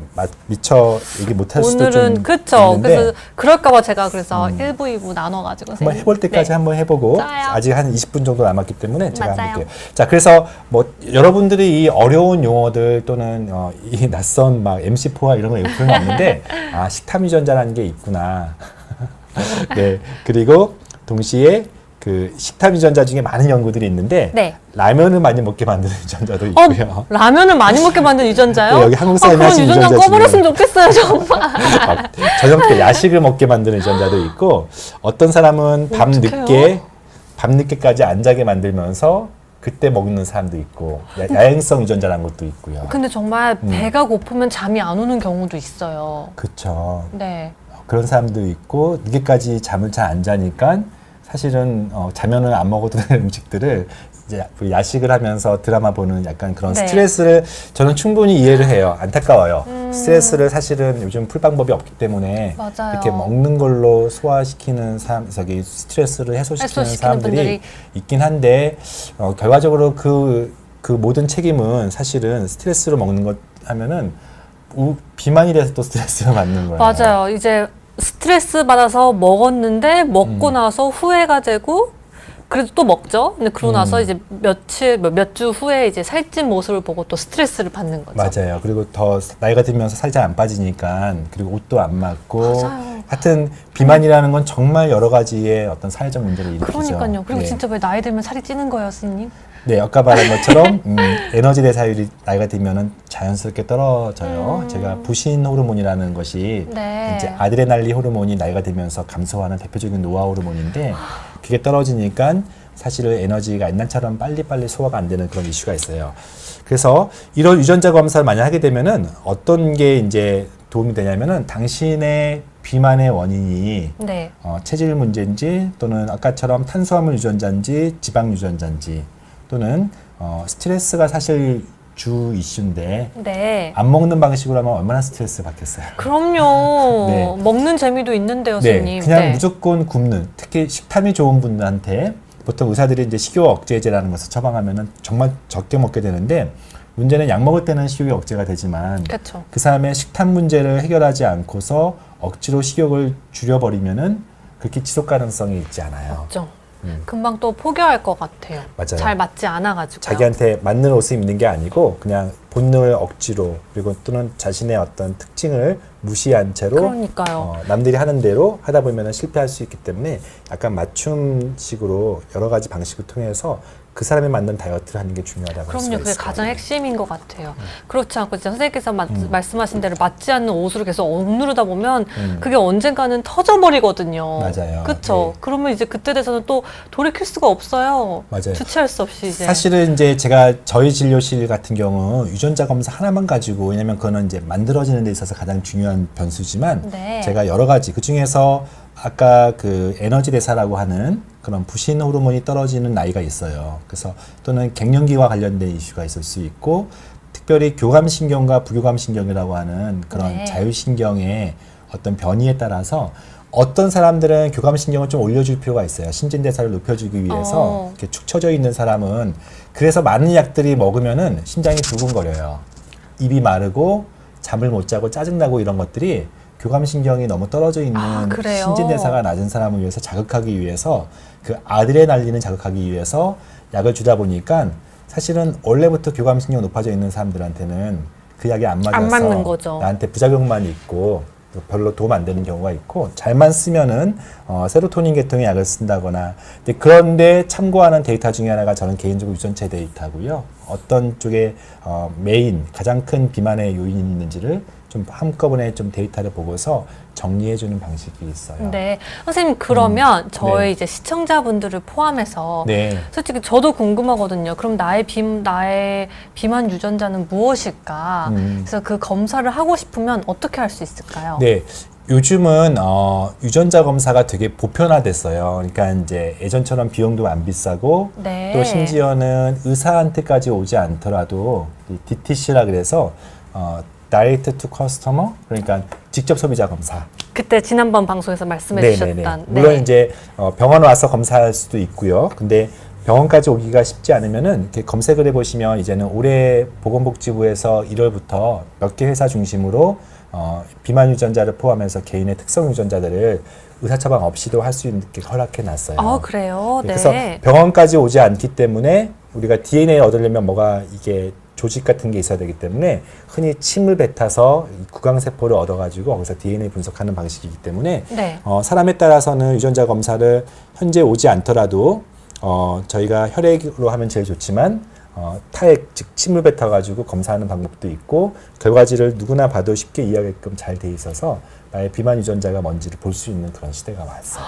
얘기 못할 수도 좀 오늘은 그쵸. 있는데 그래서 그럴까봐 제가 그래서 1부, 2부 나눠가지고 한번 해볼 때까지 네. 한번 해보고 좋아요. 아직 한 20분 정도 남았기 때문에 제가 맞아요. 한번 볼게요. 자, 그래서 뭐 여러분들이 이 어려운 용어들 또는 이 낯선 막 MC4와 이런 거 읽을 필요는 없는데 아, 식탐 유전자라는 게 있구나. 네, 그리고 동시에 그 식탐 유전자 중에 많은 연구들이 있는데 네. 라면을 많이 먹게 만드는 유전자도 있고요. 라면을 많이 먹게 만든 유전자요? 네, 여기 한국 사람이 그런 하신 유전자 유전자 꺼버렸으면 좋겠어요, 정말. 막 저녁 때 야식을 먹게 만드는 유전자도 있고 어떤 사람은 어떡해요? 밤늦게까지 안 자게 만들면서 그때 먹는 사람도 있고 야행성 유전자라는 것도 있고요. 근데 정말 배가 고프면 잠이 안 오는 경우도 있어요. 그렇죠. 네. 그런 사람도 있고 늦게까지 잠을 잘 안 자니까 사실은 자면은 안 먹어도 되는 음식들을 이제 야식을 하면서 드라마 보는 약간 그런 네. 스트레스를 저는 충분히 이해를 해요. 안타까워요. 스트레스를 사실은 요즘 풀 방법이 없기 때문에 맞아요. 이렇게 먹는 걸로 소화시키는 사람, 저기 스트레스를 해소시키는 사람들이 분들이. 있긴 한데 결과적으로 그 모든 책임은 사실은 스트레스로 먹는 것 하면은 비만이 돼서 또 스트레스를 받는 거예요. 맞아요. 이제 스트레스 받아서 먹었는데 먹고 나서 후회가 되고 그래도 또 먹죠. 근데 그러고 나서 이제 몇 주 후에 이제 살찐 모습을 보고 또 스트레스를 받는 거죠. 맞아요. 그리고 더 나이가 들면서 살이 잘 안 빠지니까 그리고 옷도 안 맞고 맞아요. 하여튼 비만이라는 건 정말 여러 가지의 어떤 사회적 문제를 일으키죠. 그러니까요. 그리고 네. 진짜 왜 나이 들면 살이 찌는 거예요, 스님? 네, 아까 말한 것처럼 에너지 대사율이 나이가 들면은 자연스럽게 떨어져요. 제가 부신 호르몬이라는 것이 네. 이제 아드레날린 호르몬이 나이가 들면서 감소하는 대표적인 노화 호르몬인데 그게 떨어지니까 사실은 에너지가 옛날처럼 빨리빨리 소화가 안 되는 그런 이슈가 있어요. 그래서 이런 유전자 검사를 만약 하게 되면은 어떤 게 이제 도움이 되냐면은 당신의 비만의 원인이 네. 체질 문제인지 또는 아까처럼 탄수화물 유전자인지 지방 유전자인지 또는 스트레스가 사실 주 이슈인데 네. 안 먹는 방식으로 하면 얼마나 스트레스 받겠어요. 그럼요. 네. 먹는 재미도 있는데요, 네, 스님. 그냥 네. 무조건 굶는, 특히 식탐이 좋은 분들한테 보통 의사들이 이제 식욕 억제제라는 것을 처방하면은 정말 적게 먹게 되는데 문제는 약 먹을 때는 식욕이 억제가 되지만 그렇죠. 그 사람의 식탐 문제를 해결하지 않고서 억지로 식욕을 줄여버리면은 그렇게 지속 가능성이 있지 않아요. 없죠. 금방 또 포기할 것 같아요. 맞아요. 잘 맞지 않아가지고. 자기한테 맞는 옷을 입는 게 아니고 그냥 본능을 억지로 그리고 또는 자신의 어떤 특징을 무시한 채로 그러니까요. 남들이 하는 대로 하다 보면 실패할 수 있기 때문에 약간 맞춤식으로 여러 가지 방식을 통해서 그 사람에 맞는 다이어트를 하는 게 중요하다고 할 수가 그럼요. 그게 있어요. 가장 핵심인 것 같아요. 그렇지 않고 진짜 선생님께서 말씀하신 대로 맞지 않는 옷으로 계속 억누르다 보면 그게 언젠가는 터져버리거든요. 맞아요. 그렇죠. 네. 그러면 이제 그때 돼서는 또 돌이킬 수가 없어요. 맞아요. 주체할 수 없이 이제. 사실은 이제 제가 저희 진료실 같은 경우 유전자 검사 하나만 가지고 왜냐면 그거는 이제 만들어지는 데 있어서 가장 중요한 변수지만 네. 제가 여러 가지 그 중에서 아까 그 에너지 대사라고 하는 그런 부신 호르몬이 떨어지는 나이가 있어요. 그래서 또는 갱년기와 관련된 이슈가 있을 수 있고 특별히 교감신경과 부교감신경이라고 하는 그런 네. 자율신경의 어떤 변이에 따라서 어떤 사람들은 교감신경을 좀 올려줄 필요가 있어요. 신진대사를 높여주기 위해서 이렇게 축 처져 있는 사람은 그래서 많은 약들이 먹으면은 심장이 두근거려요. 입이 마르고 잠을 못 자고 짜증나고 이런 것들이 교감신경이 너무 떨어져 있는 그래요? 신진대사가 낮은 사람을 위해서 자극하기 위해서 그 아드레날린을 자극하기 위해서 약을 주다 보니까 사실은 원래부터 교감신경이 높아져 있는 사람들한테는 그 약이 안 맞아서 맞는 거죠. 나한테 부작용만 있고 별로 도움 안 되는 경우가 있고 잘만 쓰면은 세로토닌 계통의 약을 쓴다거나 그런데 참고하는 데이터 중에 하나가 저는 개인적으로 유전체 데이터고요. 어떤 쪽에 메인 가장 큰 비만의 요인이 있는지를 좀 한꺼번에 좀 데이터를 보고서 정리해주는 방식이 있어요. 네. 선생님, 그러면 저희 네. 이제 시청자분들을 포함해서 네. 솔직히 저도 궁금하거든요. 그럼 나의 비만 유전자는 무엇일까? 그래서 그 검사를 하고 싶으면 어떻게 할 수 있을까요? 네. 요즘은 유전자 검사가 되게 보편화됐어요. 그러니까 이제 예전처럼 비용도 안 비싸고 네. 또 심지어는 의사한테까지 오지 않더라도 이 DTC라 그래서 Direct to Customer, 그러니까 직접 소비자 검사. 그때 지난번 방송에서 말씀해 네네네. 주셨던. 물론 이제 병원 와서 검사할 수도 있고요. 근데 병원까지 오기가 쉽지 않으면은 이렇게 검색을 해보시면 이제는 올해 보건복지부에서 1월부터 몇 개 회사 중심으로 비만 유전자를 포함해서 개인의 특성 유전자들을 의사 처방 없이도 할 수 있게 허락해 놨어요. 아, 그래요? 네. 그래서 병원까지 오지 않기 때문에 우리가 DNA 얻으려면 뭐가 이게 조직 같은 게 있어야 되기 때문에 흔히 침을 뱉어서 구강세포를 얻어가지고 거기서 DNA 분석하는 방식이기 때문에 네. 사람에 따라서는 유전자 검사를 현재 오지 않더라도 저희가 혈액으로 하면 제일 좋지만 타액, 즉 침을 뱉어가지고 검사하는 방법도 있고 결과지를 누구나 봐도 쉽게 이해하게끔 잘 돼 있어서 나의 비만 유전자가 뭔지를 볼 수 있는 그런 시대가 왔어요.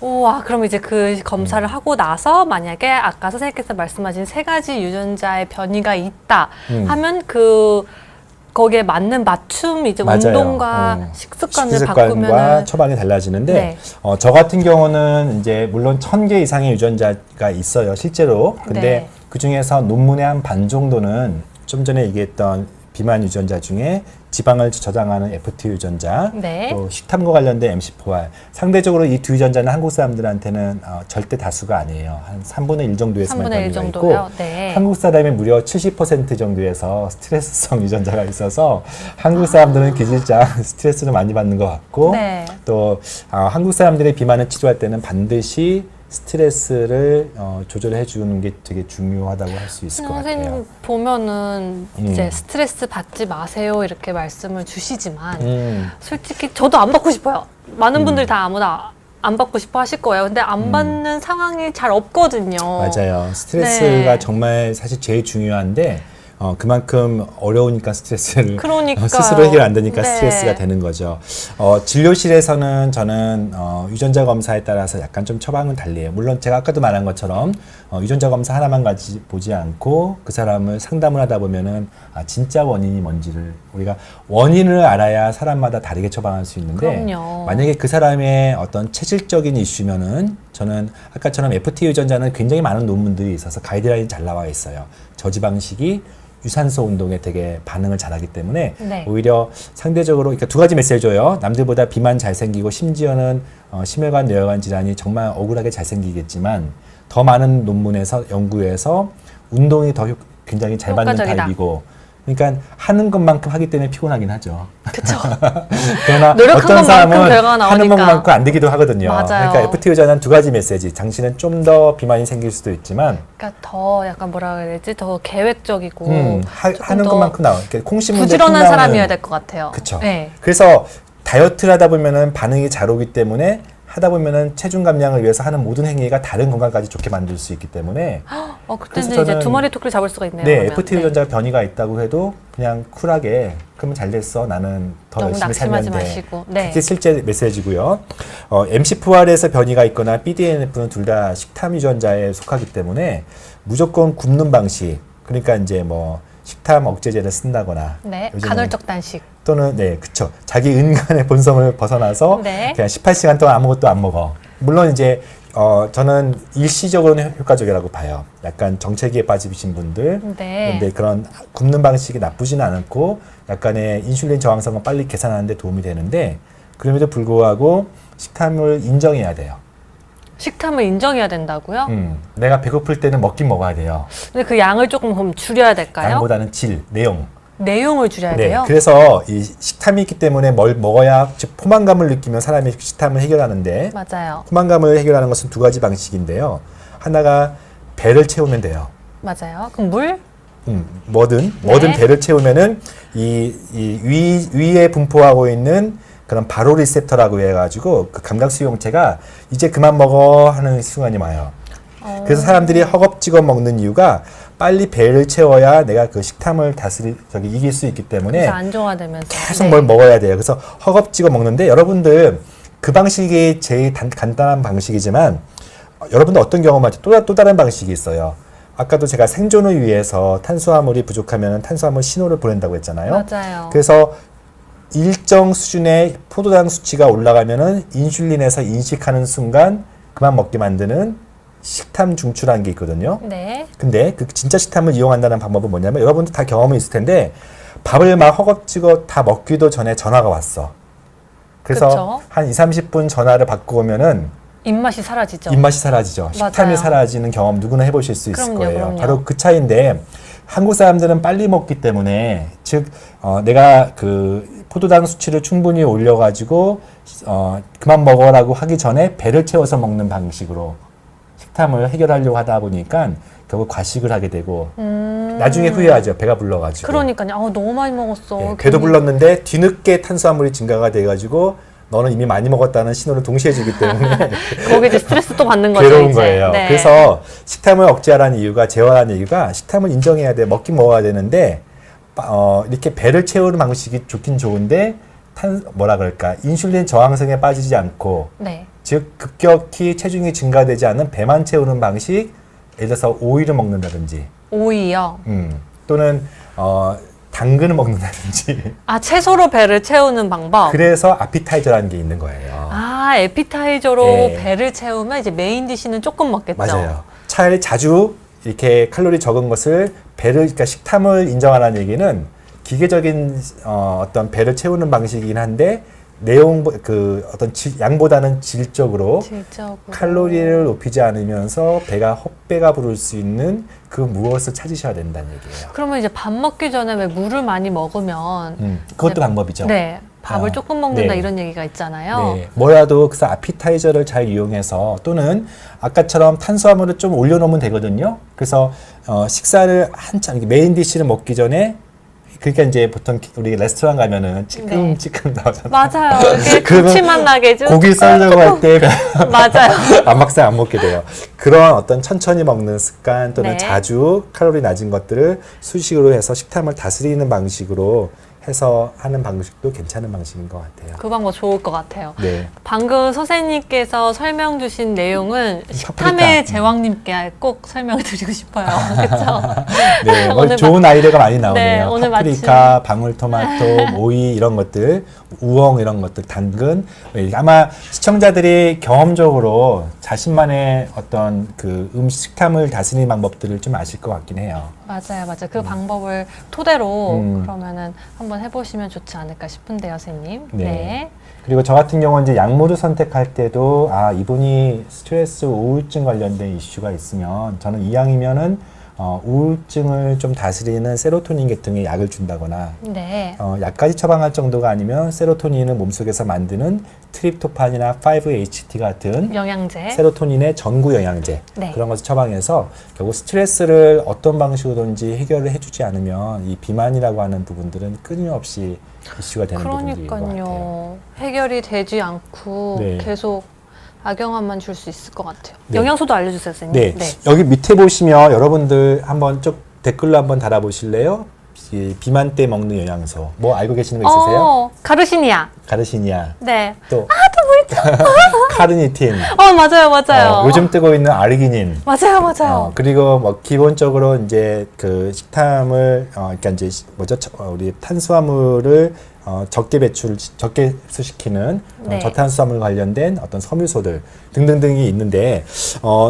우와, 그럼 이제 그 검사를 하고 나서 만약에 아까 선생님께서 말씀하신 3가지 유전자의 변이가 있다 하면 거기에 맞는 맞춤 이제 맞아요. 운동과 식습관을 식습관과 바꾸면은 처방이 달라지는데 네. 저 같은 경우는 이제 물론 1000개 이상의 유전자가 있어요, 실제로. 근데 네. 그 중에서 논문의 한 반 정도는 좀 전에 얘기했던 비만 유전자 중에 지방을 저장하는 FT 유전자, 네. 또 식탐과 관련된 MC4R. 상대적으로 이 두 유전자는 한국 사람들한테는 절대 다수가 아니에요. 한 3분의 1 정도에서만 3분의 1 변이가 있고 정도요? 네. 한국 사람의 무려 70% 정도에서 스트레스성 유전자가 있어서 한국 사람들은 기질장 스트레스를 많이 받는 것 같고 네. 또 한국 사람들의 비만을 치료할 때는 반드시 스트레스를 조절해 주는 게 되게 중요하다고 할 수 있을 것 같아요. 선생님 보면은 이제 스트레스 받지 마세요 이렇게 말씀을 주시지만 솔직히 저도 안 받고 싶어요. 많은 분들이 다 아무나 안 받고 싶어 하실 거예요. 근데 안 받는 상황이 잘 없거든요. 맞아요. 스트레스가 네. 정말 사실 제일 중요한데 그만큼 어려우니까 스트레스를 그러니까요. 스스로 해결 안 되니까 네. 스트레스가 되는 거죠. 진료실에서는 저는 유전자 검사에 따라서 약간 좀 처방은 달리해요. 물론 제가 아까도 말한 것처럼 유전자 검사 하나만 보지 않고 그 사람을 상담을 하다 보면은 진짜 원인이 뭔지를 우리가 원인을 알아야 사람마다 다르게 처방할 수 있는데 그럼요. 만약에 그 사람의 어떤 체질적인 이슈면은 저는 아까처럼 FT 유전자는 굉장히 많은 논문들이 있어서 가이드라인이 잘 나와 있어요. 저지방식이 유산소 운동에 되게 반응을 잘하기 때문에 네. 오히려 상대적으로 그러니까 2가지 메시지를 줘요. 남들보다 비만 잘 생기고 심지어는 심혈관 뇌혈관 질환이 정말 억울하게 잘 생기겠지만 더 많은 논문에서 연구에서 운동이 더 굉장히 잘 받는 효과적이다. 타입이고 그러니까 하는 것만큼 하기 때문에 피곤하긴 하죠. 그쵸. 그러나 노력한 어떤 것만큼 사람은 결과가 하는 나오니까. 것만큼 안 되기도 하거든요. 맞아요. 그러니까 FT 유전자는 2가지 메시지. 당신은 좀 더 비만이 생길 수도 있지만 그러니까 더 약간 뭐라 그래야 되지? 더 계획적이고 하는 더 것만큼 나와. 그러니까 콩 심은 부지런한 사람이어야 될 것 같아요. 그렇죠. 네. 그래서 다이어트를 하다 보면은 반응이 잘 오기 때문에 하다 보면은 체중 감량을 위해서 하는 모든 행위가 다른 건강까지 좋게 만들 수 있기 때문에 그때는 그래서 이제 저는 2마리 토끼를 잡을 수가 있네요. 네, 그러면. FT 유전자 변이가 있다고 해도 그냥 쿨하게 그러면 잘 됐어. 나는 더 너무 열심히 살면 낙심하지 돼. 마시고. 네. 그게 실제 메시지고요. MC4R에서 변이가 있거나 BDNF는 둘 다 식탐 유전자에 속하기 때문에 무조건 굶는 방식. 그러니까 이제 뭐 식탐 억제제를 쓴다거나 네. 요즘은 간헐적 단식. 또는 네, 그쵸. 자기 인간의 본성을 벗어나서 네. 그냥 18시간 동안 아무것도 안 먹어. 물론 이제 저는 일시적으로는 효과적이라고 봐요. 약간 정체기에 빠지신 분들. 네. 근데 그런 굶는 방식이 나쁘지는 않고 약간의 인슐린 저항성은 빨리 계산하는 데 도움이 되는데 그럼에도 불구하고 식탐을 인정해야 돼요. 식탐을 인정해야 된다고요? 내가 배고플 때는 먹긴 먹어야 돼요. 근데 그 양을 조금 그럼 줄여야 될까요? 양보다는 질, 내용. 내용을 줄여야 네, 돼요? 그래서 이 식탐이 있기 때문에 뭘 먹어야 즉 포만감을 느끼면 사람이 식탐을 해결하는데 맞아요. 포만감을 해결하는 것은 2가지 방식인데요. 하나가 배를 채우면 돼요. 맞아요. 그럼 물? 뭐든 네. 배를 채우면은 위에 분포하고 있는 그런 바로 리셉터라고 해가지고 그 감각 수용체가 이제 그만 먹어 하는 순간이 와요. 그래서 사람들이 허겁지겁 먹는 이유가 빨리 배를 채워야 내가 그 식탐을 이길 수 있기 때문에 그래서 안정화되면서 계속 뭘 먹어야 돼요. 그래서 허겁지겁 먹는데 여러분들 그 방식이 제일 간단한 방식이지만 여러분들 어떤 경험하지 또 다른 방식이 있어요. 아까도 제가 생존을 위해서 탄수화물이 부족하면 탄수화물 신호를 보낸다고 했잖아요. 맞아요. 그래서 일정 수준의 포도당 수치가 올라가면은 인슐린에서 인식하는 순간 그만 먹게 만드는 식탐 중추라는 게 있거든요. 네. 근데 그 진짜 식탐을 이용한다는 방법은 뭐냐면 여러분도 다 경험이 있을 텐데 밥을 막 허겁지겁 다 먹기도 전에 전화가 왔어. 그래서 그쵸? 한 20-30분 전화를 받고 오면은 입맛이 사라지죠. 입맛이 사라지죠. 식탐이 맞아요. 사라지는 경험 누구나 해보실 수 있을 그럼요, 거예요. 그럼요. 바로 그 차이인데 한국 사람들은 빨리 먹기 때문에 즉 내가 그 포도당 수치를 충분히 올려가지고 그만 먹어라고 하기 전에 배를 채워서 먹는 방식으로 식탐을 해결하려고 하다 보니까 결국 과식을 하게 되고 나중에 후회하죠. 배가 불러가지고. 그러니까요. 너무 많이 먹었어. 네, 배도 불렀는데 뒤늦게 탄수화물이 증가가 돼가지고 너는 이미 많이 먹었다는 신호를 동시에 주기 때문에 거기 이제 스트레스 또 받는 거죠. 괴로운 이제. 거예요. 네. 그래서 식탐을 억제하라는 이유가 제어하는 이유가 식탐을 인정해야 돼. 먹긴 먹어야 되는데 이렇게 배를 채우는 방식이 좋긴 좋은데 뭐라 그럴까 인슐린 저항성에 빠지지 않고 네. 즉 급격히 체중이 증가되지 않는 배만 채우는 방식 예를 들어서 오이를 먹는다든지 오이요. 또는 당근을 먹는다든지 채소로 배를 채우는 방법. 그래서 아피타이저라는 게 있는 거예요. 에피타이저로 네. 배를 채우면 이제 메인 디시는 조금 먹겠죠. 맞아요. 차라리 자주 이렇게 칼로리 적은 것을 그러니까 식탐을 인정하라는 얘기는 기계적인 어떤 배를 채우는 방식이긴 한데 어떤 양보다는 질적으로 칼로리를 높이지 않으면서 헛배가 부를 수 있는 그 무엇을 찾으셔야 된다는 얘기예요. 그러면 이제 밥 먹기 전에 왜 물을 많이 먹으면 그것도 방법이죠. 네. 밥을 조금 먹는다 네. 이런 얘기가 있잖아요. 네. 뭐라도 그래서 아피타이저를 잘 이용해서 또는 아까처럼 탄수화물을 좀 올려놓으면 되거든요. 그래서 식사를 한참 메인 디시를 먹기 전에 그러니까 이제 보통 우리 레스토랑 가면은 찌끔찌끔 나오잖아요. 맞아요. 이렇게 감칠맛 나게 해주고 고기 썰려고 할 때 맞아요. 막상 안 먹게 돼요. 그런 어떤 천천히 먹는 습관 또는 네. 자주 칼로리 낮은 것들을 수식으로 해서 식탐을 다스리는 방식으로 해서 하는 방식도 괜찮은 방식인 것 같아요. 그 방법 좋을 것 같아요. 네. 방금 선생님께서 설명 주신 내용은 식탐의 제왕님께 꼭 설명을 드리고 싶어요. 그렇죠? 네, 오늘 좋은 아이디어가 많이 나오네요. 네, 오늘 파프리카, 방울토마토, 오이 이런 것들, 우엉 이런 것들, 당근. 아마 시청자들이 경험적으로 자신만의 어떤 그 식탐을 다스리는 방법들을 좀 아실 것 같긴 해요. 맞아요. 그 방법을 토대로 그러면은 한번 해보시면 좋지 않을까 싶은데요, 선생님. 네. 그리고 저 같은 경우는 이제 약물을 선택할 때도 이분이 스트레스, 우울증 관련된 이슈가 있으면 저는 이왕이면은 우울증을 좀 다스리는 세로토닌 계통의 약을 준다거나 네. 약까지 처방할 정도가 아니면 세로토닌을 몸속에서 만드는 트립토판이나 5-HT 같은 영양제. 세로토닌의 전구 영양제 네. 그런 것을 처방해서 결국 스트레스를 어떤 방식으로든지 해결을 해주지 않으면 이 비만이라고 하는 부분들은 끊임없이 이슈가 되는 부분들인 것 같아요. 그러니까요. 해결이 되지 않고 네. 계속 악영향만 줄 수 있을 것 같아요. 네. 영양소도 알려주세요, 선생님. 네. 여기 밑에 보시면 여러분들 한번 좀 댓글로 한번 달아보실래요? 이 비만 때 먹는 영양소 뭐 알고 계시는 거 있으세요? 가르시니아. 가르시니아 네. 또 카르니틴 맞아요. 요즘 뜨고 있는 아르기닌 맞아요. 그리고 뭐 기본적으로 이제 그 식탐을 그러니까 이제 우리 탄수화물을 적게 흡수시키는 네. 저탄수화물 관련된 어떤 섬유소들 등등등이 있는데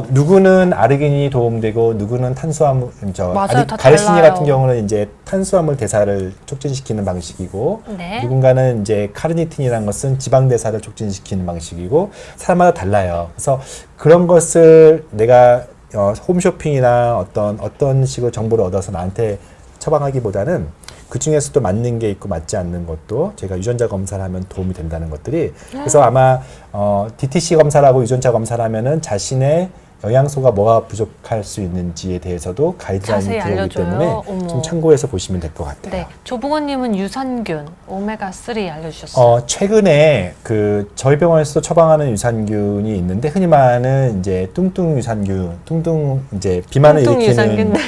누구는 아르기닌이 도움되고 누구는 탄수화물 맞아요, 다 가르시니 달라요. 같은 경우는 이제 탄수화물 대사를 촉진시키는 방식이고 네. 누군가는 이제 카르니틴이라는 것은 지방 대사를 촉진시키는 방식이고 사람마다 달라요. 그래서 그런 것을 내가 홈쇼핑이나 어떤 식으로 정보를 얻어서 나한테 처방하기보다는 그 중에서도 맞는 게 있고 맞지 않는 것도 제가 유전자 검사를 하면 도움이 된다는 것들이 그래서 아마 DTC 검사라고 유전자 검사를 하면은 자신의 영양소가 뭐가 부족할 수 있는지에 대해서도 가이드라인이 자세히 들어오기 알려줘요. 때문에 어머. 좀 참고해서 보시면 될 것 같아요. 네, 조봉원님은 유산균 오메가3 알려주셨어요. 최근에 그 저희 병원에서도 처방하는 유산균이 있는데 흔히 말하는 이제 뚱뚱 유산균, 이제 비만을 뚱뚱 일으키는 유산균, 네.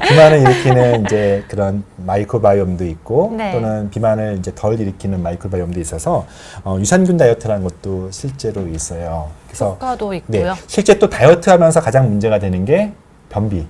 비만을 일으키는 이제 그런 마이크로바이옴도 있고 네. 또는 비만을 이제 덜 일으키는 마이크로바이옴도 있어서 유산균 다이어트라는 것도 실제로 있어요. 그래서 효과도 있고요. 실제 또 다이어트하면서 가장 문제가 되는 게 변비.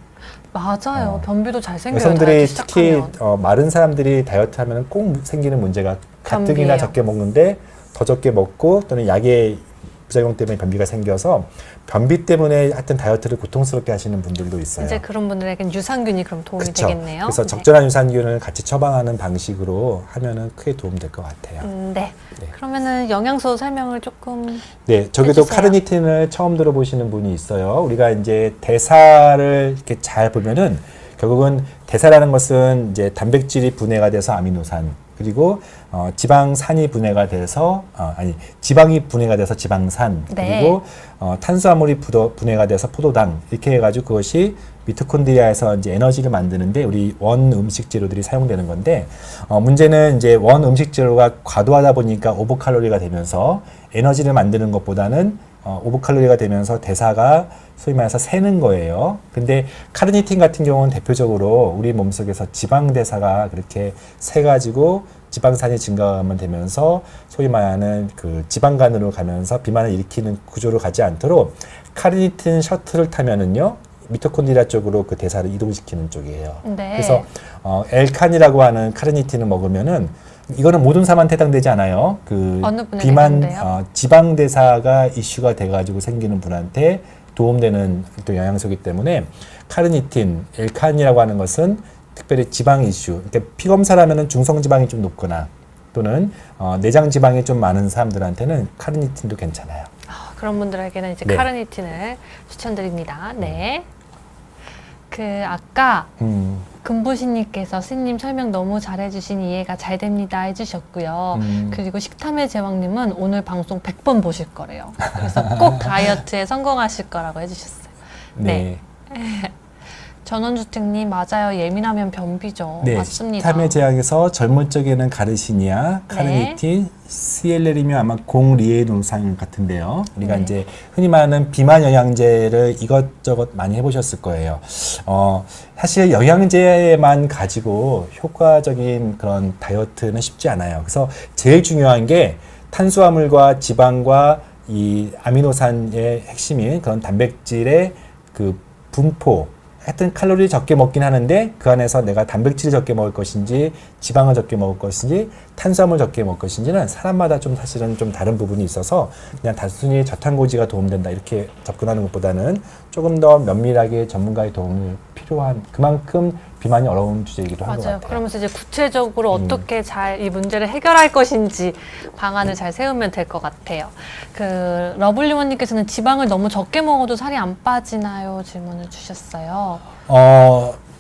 맞아요. 변비도 잘 생겨요. 여성들이 다이어트 특히 시작하면. 마른 사람들이 다이어트하면 꼭 생기는 문제가 가뜩이나 변비예요. 적게 먹는데 더 적게 먹고 또는 약의 부작용 때문에 변비가 생겨서 변비 때문에 하여튼 다이어트를 고통스럽게 하시는 분들도 있어요. 이제 그런 분들에겐 유산균이 그럼 도움이 그쵸? 되겠네요. 그래서 네. 적절한 유산균을 같이 처방하는 방식으로 하면은 크게 도움될 것 같아요. 네. 네. 그러면은 영양소 설명을 조금 네, 저기도 해주세요. 카르니틴을 처음 들어보시는 분이 있어요. 우리가 이제 대사를 이렇게 잘 보면은 결국은 대사라는 것은 이제 단백질이 분해가 돼서 아미노산 그리고 지방산이 분해가 돼서 지방이 분해가 돼서 지방산 네. 그리고 탄수화물이 분해가 돼서 포도당 이렇게 해가지고 그것이 미토콘드리아에서 이제 에너지를 만드는데 우리 원 음식 재료들이 사용되는 건데 문제는 이제 원 음식 재료가 과도하다 보니까 오버칼로리가 되면서 에너지를 만드는 것보다는 오버칼로리가 되면서 대사가 소위 말해서 새는 거예요. 근데 카르니틴 같은 경우는 대표적으로 우리 몸속에서 지방 대사가 그렇게 새가지고 지방산이 증가하면 되면서 소위 말하는 그 지방간으로 가면서 비만을 일으키는 구조로 가지 않도록 카르니틴 셔틀을 타면은요. 미토콘드리아 쪽으로 그 대사를 이동시키는 쪽이에요. 네. 그래서 엘칸이라고 하는 카르니틴을 먹으면은 이거는 모든 사람한테 해당되지 않아요. 그 어느 분에게 비만 해당돼요? 지방 대사가 이슈가 돼가지고 생기는 분한테 도움되는 또 영양소이기 때문에 카르니틴, 엘칸이라고 하는 것은 특별히 지방 이슈. 그러니까 피 검사를 하면은 중성 지방이 좀 높거나 또는 내장 지방이 좀 많은 사람들한테는 카르니틴도 괜찮아요. 그런 분들에게는 이제 네. 카르니틴을 추천드립니다. 네. 그 아까 금보신님께서 스님 설명 너무 잘해주신 이해가 잘 됩니다 해주셨고요. 그리고 식탐의 제왕님은 오늘 방송 100번 보실 거래요. 그래서 꼭 다이어트에 성공하실 거라고 해주셨어요. 네. 전원주택님 맞아요. 예민하면 변비죠. 네, 맞습니다. 식탐의 제약에서 젊은 적에는 가르시니아, 카르니틴, CLL이면 아마 공리에놀산 같은데요. 우리가 네. 이제 흔히 말하는 비만 영양제를 이것저것 많이 해보셨을 거예요. 사실 영양제만 가지고 효과적인 그런 다이어트는 쉽지 않아요. 그래서 제일 중요한 게 탄수화물과 지방과 이 아미노산의 핵심인 그런 단백질의 그 분포, 하여튼 칼로리 적게 먹긴 하는데 그 안에서 내가 단백질을 적게 먹을 것인지 지방을 적게 먹을 것인지 탄수화물 적게 먹을 것인지는 사람마다 좀 사실은 좀 다른 부분이 있어서 그냥 단순히 저탄고지가 도움된다 이렇게 접근하는 것보다는 조금 더 면밀하게 전문가의 도움이 필요한 그만큼 비만이 어려운 주제이기도 한 것 맞아요. 같아요. 그러면서 이제 구체적으로 어떻게 잘 이 문제를 해결할 것인지 방안을 잘 세우면 될 것 같아요. 그 러블리원님께서는 지방을 너무 적게 먹어도 살이 안 빠지나요? 질문을 주셨어요.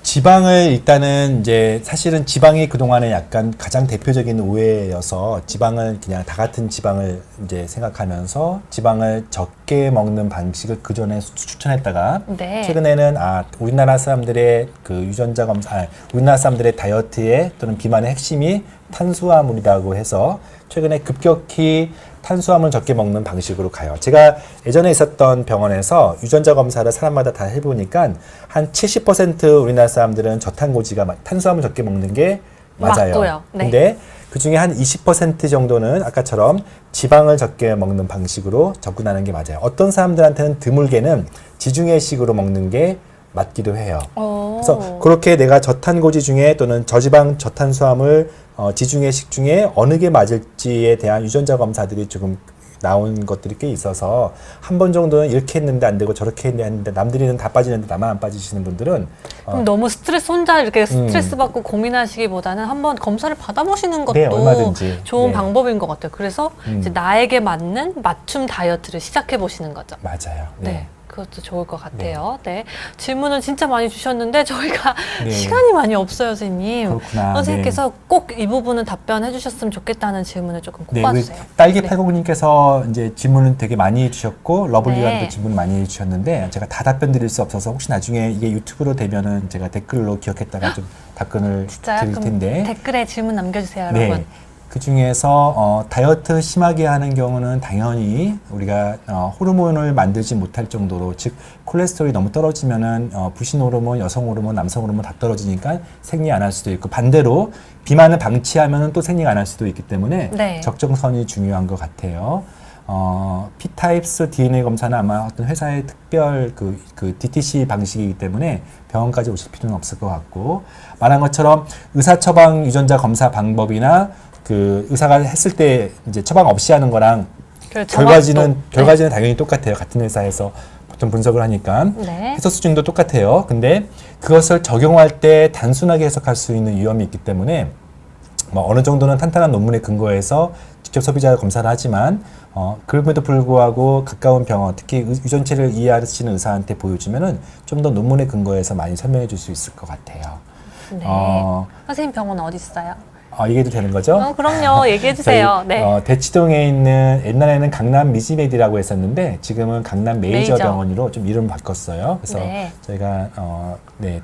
지방을 일단은 이제 사실은 지방이 그동안에 약간 가장 대표적인 오해여서 지방을 그냥 다 같은 지방을 이제 생각하면서 지방을 적게 먹는 방식을 그전에 추천했다가 네. 최근에는 우리나라 사람들의 그 유전자 검사, 우리나라 사람들의 다이어트의 또는 비만의 핵심이 탄수화물이라고 해서 최근에 급격히 탄수화물 적게 먹는 방식으로 가요. 제가 예전에 있었던 병원에서 유전자 검사를 사람마다 다 해보니까 한 70% 우리나라 사람들은 저탄고지가 탄수화물 적게 먹는 게 맞아요. 맞고요. 네. 근데 그 중에 한 20% 정도는 아까처럼 지방을 적게 먹는 방식으로 접근하는 게 맞아요. 어떤 사람들한테는 드물게는 지중해식으로 먹는 게 맞기도 해요. 그래서 그렇게 내가 저탄고지 중에 또는 저지방 저탄수화물 지중해식 중에 어느 게 맞을지에 대한 유전자 검사들이 조금 나온 것들이 꽤 있어서 한 번 정도는 이렇게 했는데 안 되고 저렇게 했는데 남들이는 다 빠지는데 나만 안 빠지시는 분들은 그럼 너무 혼자 이렇게 스트레스 받고 고민하시기보다는 한번 검사를 받아보시는 것도 네, 얼마든지. 좋은 네. 방법인 것 같아요. 그래서 이제 나에게 맞는 맞춤 다이어트를 시작해 보시는 거죠. 맞아요. 네. 그것도 좋을 것 같아요. 네. 질문은 진짜 많이 주셨는데 저희가 네. 시간이 많이 없어요, 선생님. 그렇구나. 선생님께서 꼭 이 부분은 답변해 주셨으면 좋겠다는 질문을 조금 네, 우리 꼽아주세요. 딸기 네. 80님께서 이제 질문을 되게 많이 해주셨고 러블리한테 네. 질문 많이 해주셨는데 제가 다 답변 드릴 수 없어서 혹시 나중에 이게 유튜브로 되면은 제가 댓글로 기억했다가 좀 답변을 진짜요? 드릴 그럼 텐데 댓글에 질문 남겨주세요, 네. 여러분. 그 중에서 다이어트 심하게 하는 경우는 당연히 우리가 호르몬을 만들지 못할 정도로 즉 콜레스테롤이 너무 떨어지면은 부신 호르몬, 여성 호르몬, 남성 호르몬 다 떨어지니까 생리 안 할 수도 있고 반대로 비만을 방치하면은 또 생리가 안 할 수도 있기 때문에 네. 적정선이 중요한 것 같아요. P타입스 DNA 검사는 아마 어떤 회사의 특별 그 DTC 방식이기 때문에 병원까지 오실 필요는 없을 것 같고 말한 것처럼 의사 처방 유전자 검사 방법이나 그 의사가 했을 때 이제 처방 없이 하는 거랑 그렇죠. 결과지는 네. 당연히 똑같아요. 같은 회사에서 보통 분석을 하니까 네. 해서 수준도 똑같아요. 근데 그것을 적용할 때 단순하게 해석할 수 있는 위험이 있기 때문에 뭐 어느 정도는 탄탄한 논문에 근거해서 직접 소비자 검사를 하지만 그럼에도 불구하고 가까운 병원, 특히 유전체를 이해하시는 의사한테 보여주면은 좀 더 논문에 근거해서 많이 설명해 줄 수 있을 것 같아요. 네. 선생님 병원 어디 있어요? 얘기해도 되는 거죠? 그럼요. 얘기해 주세요. 저희, 네. 대치동에 있는 옛날에는 강남 미지메디라고 했었는데 지금은 강남 메이저 메이저. 병원으로 좀 이름을 바꿨어요. 그래서 네. 저희가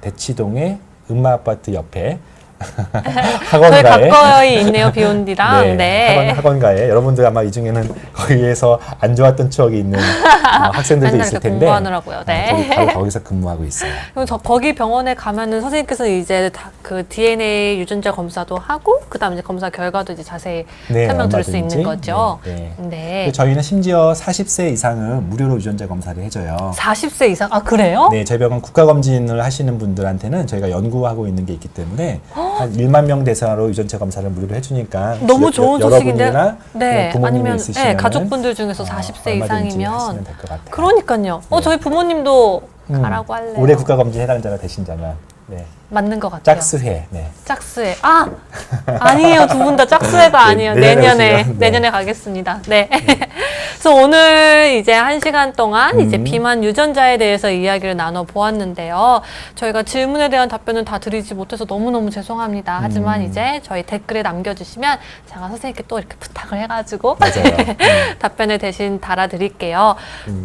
대치동의 음마아파트 옆에 저희 학원가에 가까이 있네요, 비욘디랑. 네. 학원가에 여러분들 아마 이 중에는 거기에서 안 좋았던 추억이 있는 학생들도 맨날 있을 이렇게 텐데 공부하느라고요. 네. 저희 바로 거기서 근무하고 있어요. 그럼 거기 병원에 가면은 선생님께서 이제 다 그 DNA 유전자 검사도 하고 그다음 이제 검사 결과도 이제 자세히 네, 설명 들을 수 얼마든지. 있는 거죠. 네, 네. 네. 그리고 저희는 심지어 40세 이상은 무료로 유전자 검사를 해줘요. 40세 이상? 아, 그래요? 네, 저희 병원 국가검진을 하시는 분들한테는 저희가 연구하고 있는 게 있기 때문에 한 1만 명 대상으로 유전체 검사를 무료로 해주니까 너무 좋은 소식인데. 여러분이나 네. 부모님이 아니면 있으시면 가족분들 중에서 40세 얼마든지 이상이면 하시면 될 것 같아요. 그러니까요. 네. 저희 부모님도 가라고 할래요. 올해 국가검진 해당자가 되신다면 네. 맞는 것 같아요. 짝수회. 네. 짝수회. 아니에요. 두 분 다 짝수회가 아니에요. 내년에 오시면, 네. 내년에 가겠습니다. 네. 그래서 오늘 이제 1시간 동안 이제 비만 유전자에 대해서 이야기를 나눠 보았는데요. 저희가 질문에 대한 답변은 다 드리지 못해서 너무너무 죄송합니다. 하지만 이제 저희 댓글에 남겨주시면 제가 선생님께 또 이렇게 부탁을 해가지고 맞아요. 답변을 대신 달아드릴게요.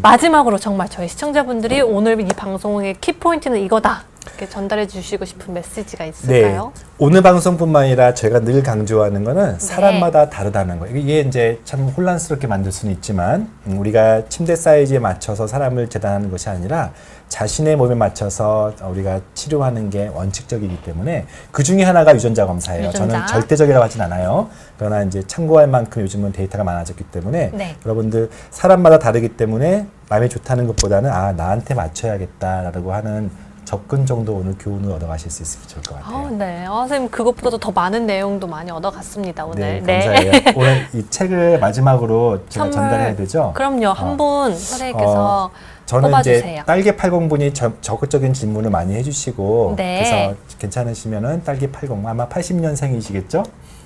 마지막으로 정말 저희 시청자분들이 오늘 이 방송의 키포인트는 이거다. 이렇게 전달해 주시고 싶은 메시지가 있을까요? 네. 오늘 방송뿐만 아니라 제가 늘 강조하는 거는 사람마다 다르다는 거예요. 이게 이제 참 혼란스럽게 만들 수는 있지만 우리가 침대 사이즈에 맞춰서 사람을 재단하는 것이 아니라 자신의 몸에 맞춰서 우리가 치료하는 게 원칙적이기 때문에 그 중에 하나가 유전자 검사예요. 유전자. 저는 절대적이라고 하진 않아요. 그러나 이제 참고할 만큼 요즘은 데이터가 많아졌기 때문에 네. 여러분들 사람마다 다르기 때문에 마음이 좋다는 것보다는 나한테 맞춰야겠다라고 하는 접근 정도 오늘 교훈을 얻어가실 수 있으면 좋을 것 같아요. 네. 선생님 그것보다도 더 많은 내용도 많이 얻어갔습니다 오늘. 네, 감사해요. 오늘 이 책을 마지막으로 제가 선물, 전달해야 되죠? 그럼요. 한 분 선생님께서 저는 뽑아주세요. 이제 딸기 80분이 적극적인 질문을 많이 해주시고 네. 그래서 괜찮으시면은 딸기 80 아마 80년생이시겠죠?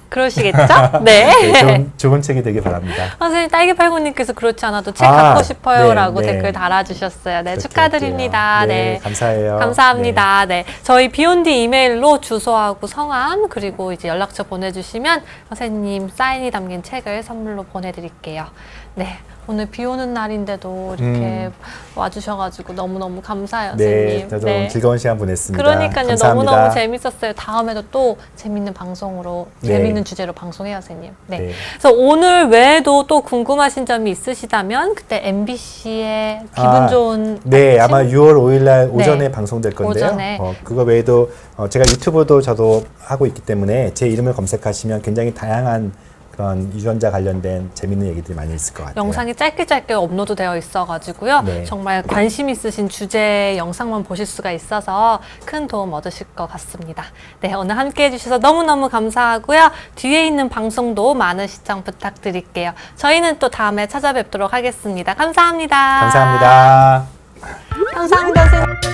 그러시겠죠? 네. 네, 좋은 책이 되길 바랍니다. 선생님 딸기팔구님께서 그렇지 않아도 책 갖고 싶어요라고 네, 네. 댓글 달아주셨어요. 네, 그렇게 축하드립니다. 할게요. 네. 감사해요. 감사합니다. 네. 저희 비욘디 이메일로 주소하고 성함 그리고 이제 연락처 보내주시면 선생님 사인이 담긴 책을 선물로 보내드릴게요. 네. 오늘 비 오는 날인데도 이렇게 와주셔가지고 너무너무 감사해요, 네, 선생님. 저도 즐거운 시간 보냈습니다. 그러니까요. 감사합니다. 너무너무 재밌었어요. 다음에도 또 재밌는 방송으로, 네. 재밌는 주제로 방송해요, 선생님. 네. 네. 그래서 오늘 외에도 또 궁금하신 점이 있으시다면 그때 MBC의 기분 좋은 네, 아침? 아마 6월 5일 날 네. 오전에 방송될 건데요. 오전에. 그거 외에도 제가 유튜브도 저도 하고 있기 때문에 제 이름을 검색하시면 굉장히 다양한 그런 유전자 관련된 재밌는 얘기들이 많이 있을 것 같아요. 영상이 짧게 업로드 되어 있어가지고요. 네. 정말 관심 있으신 주제 영상만 보실 수가 있어서 큰 도움 얻으실 것 같습니다. 네, 오늘 함께 해주셔서 너무너무 감사하고요. 뒤에 있는 방송도 많은 시청 부탁드릴게요. 저희는 또 다음에 찾아뵙도록 하겠습니다. 감사합니다. 감사합니다. 감사합니다, 선생님.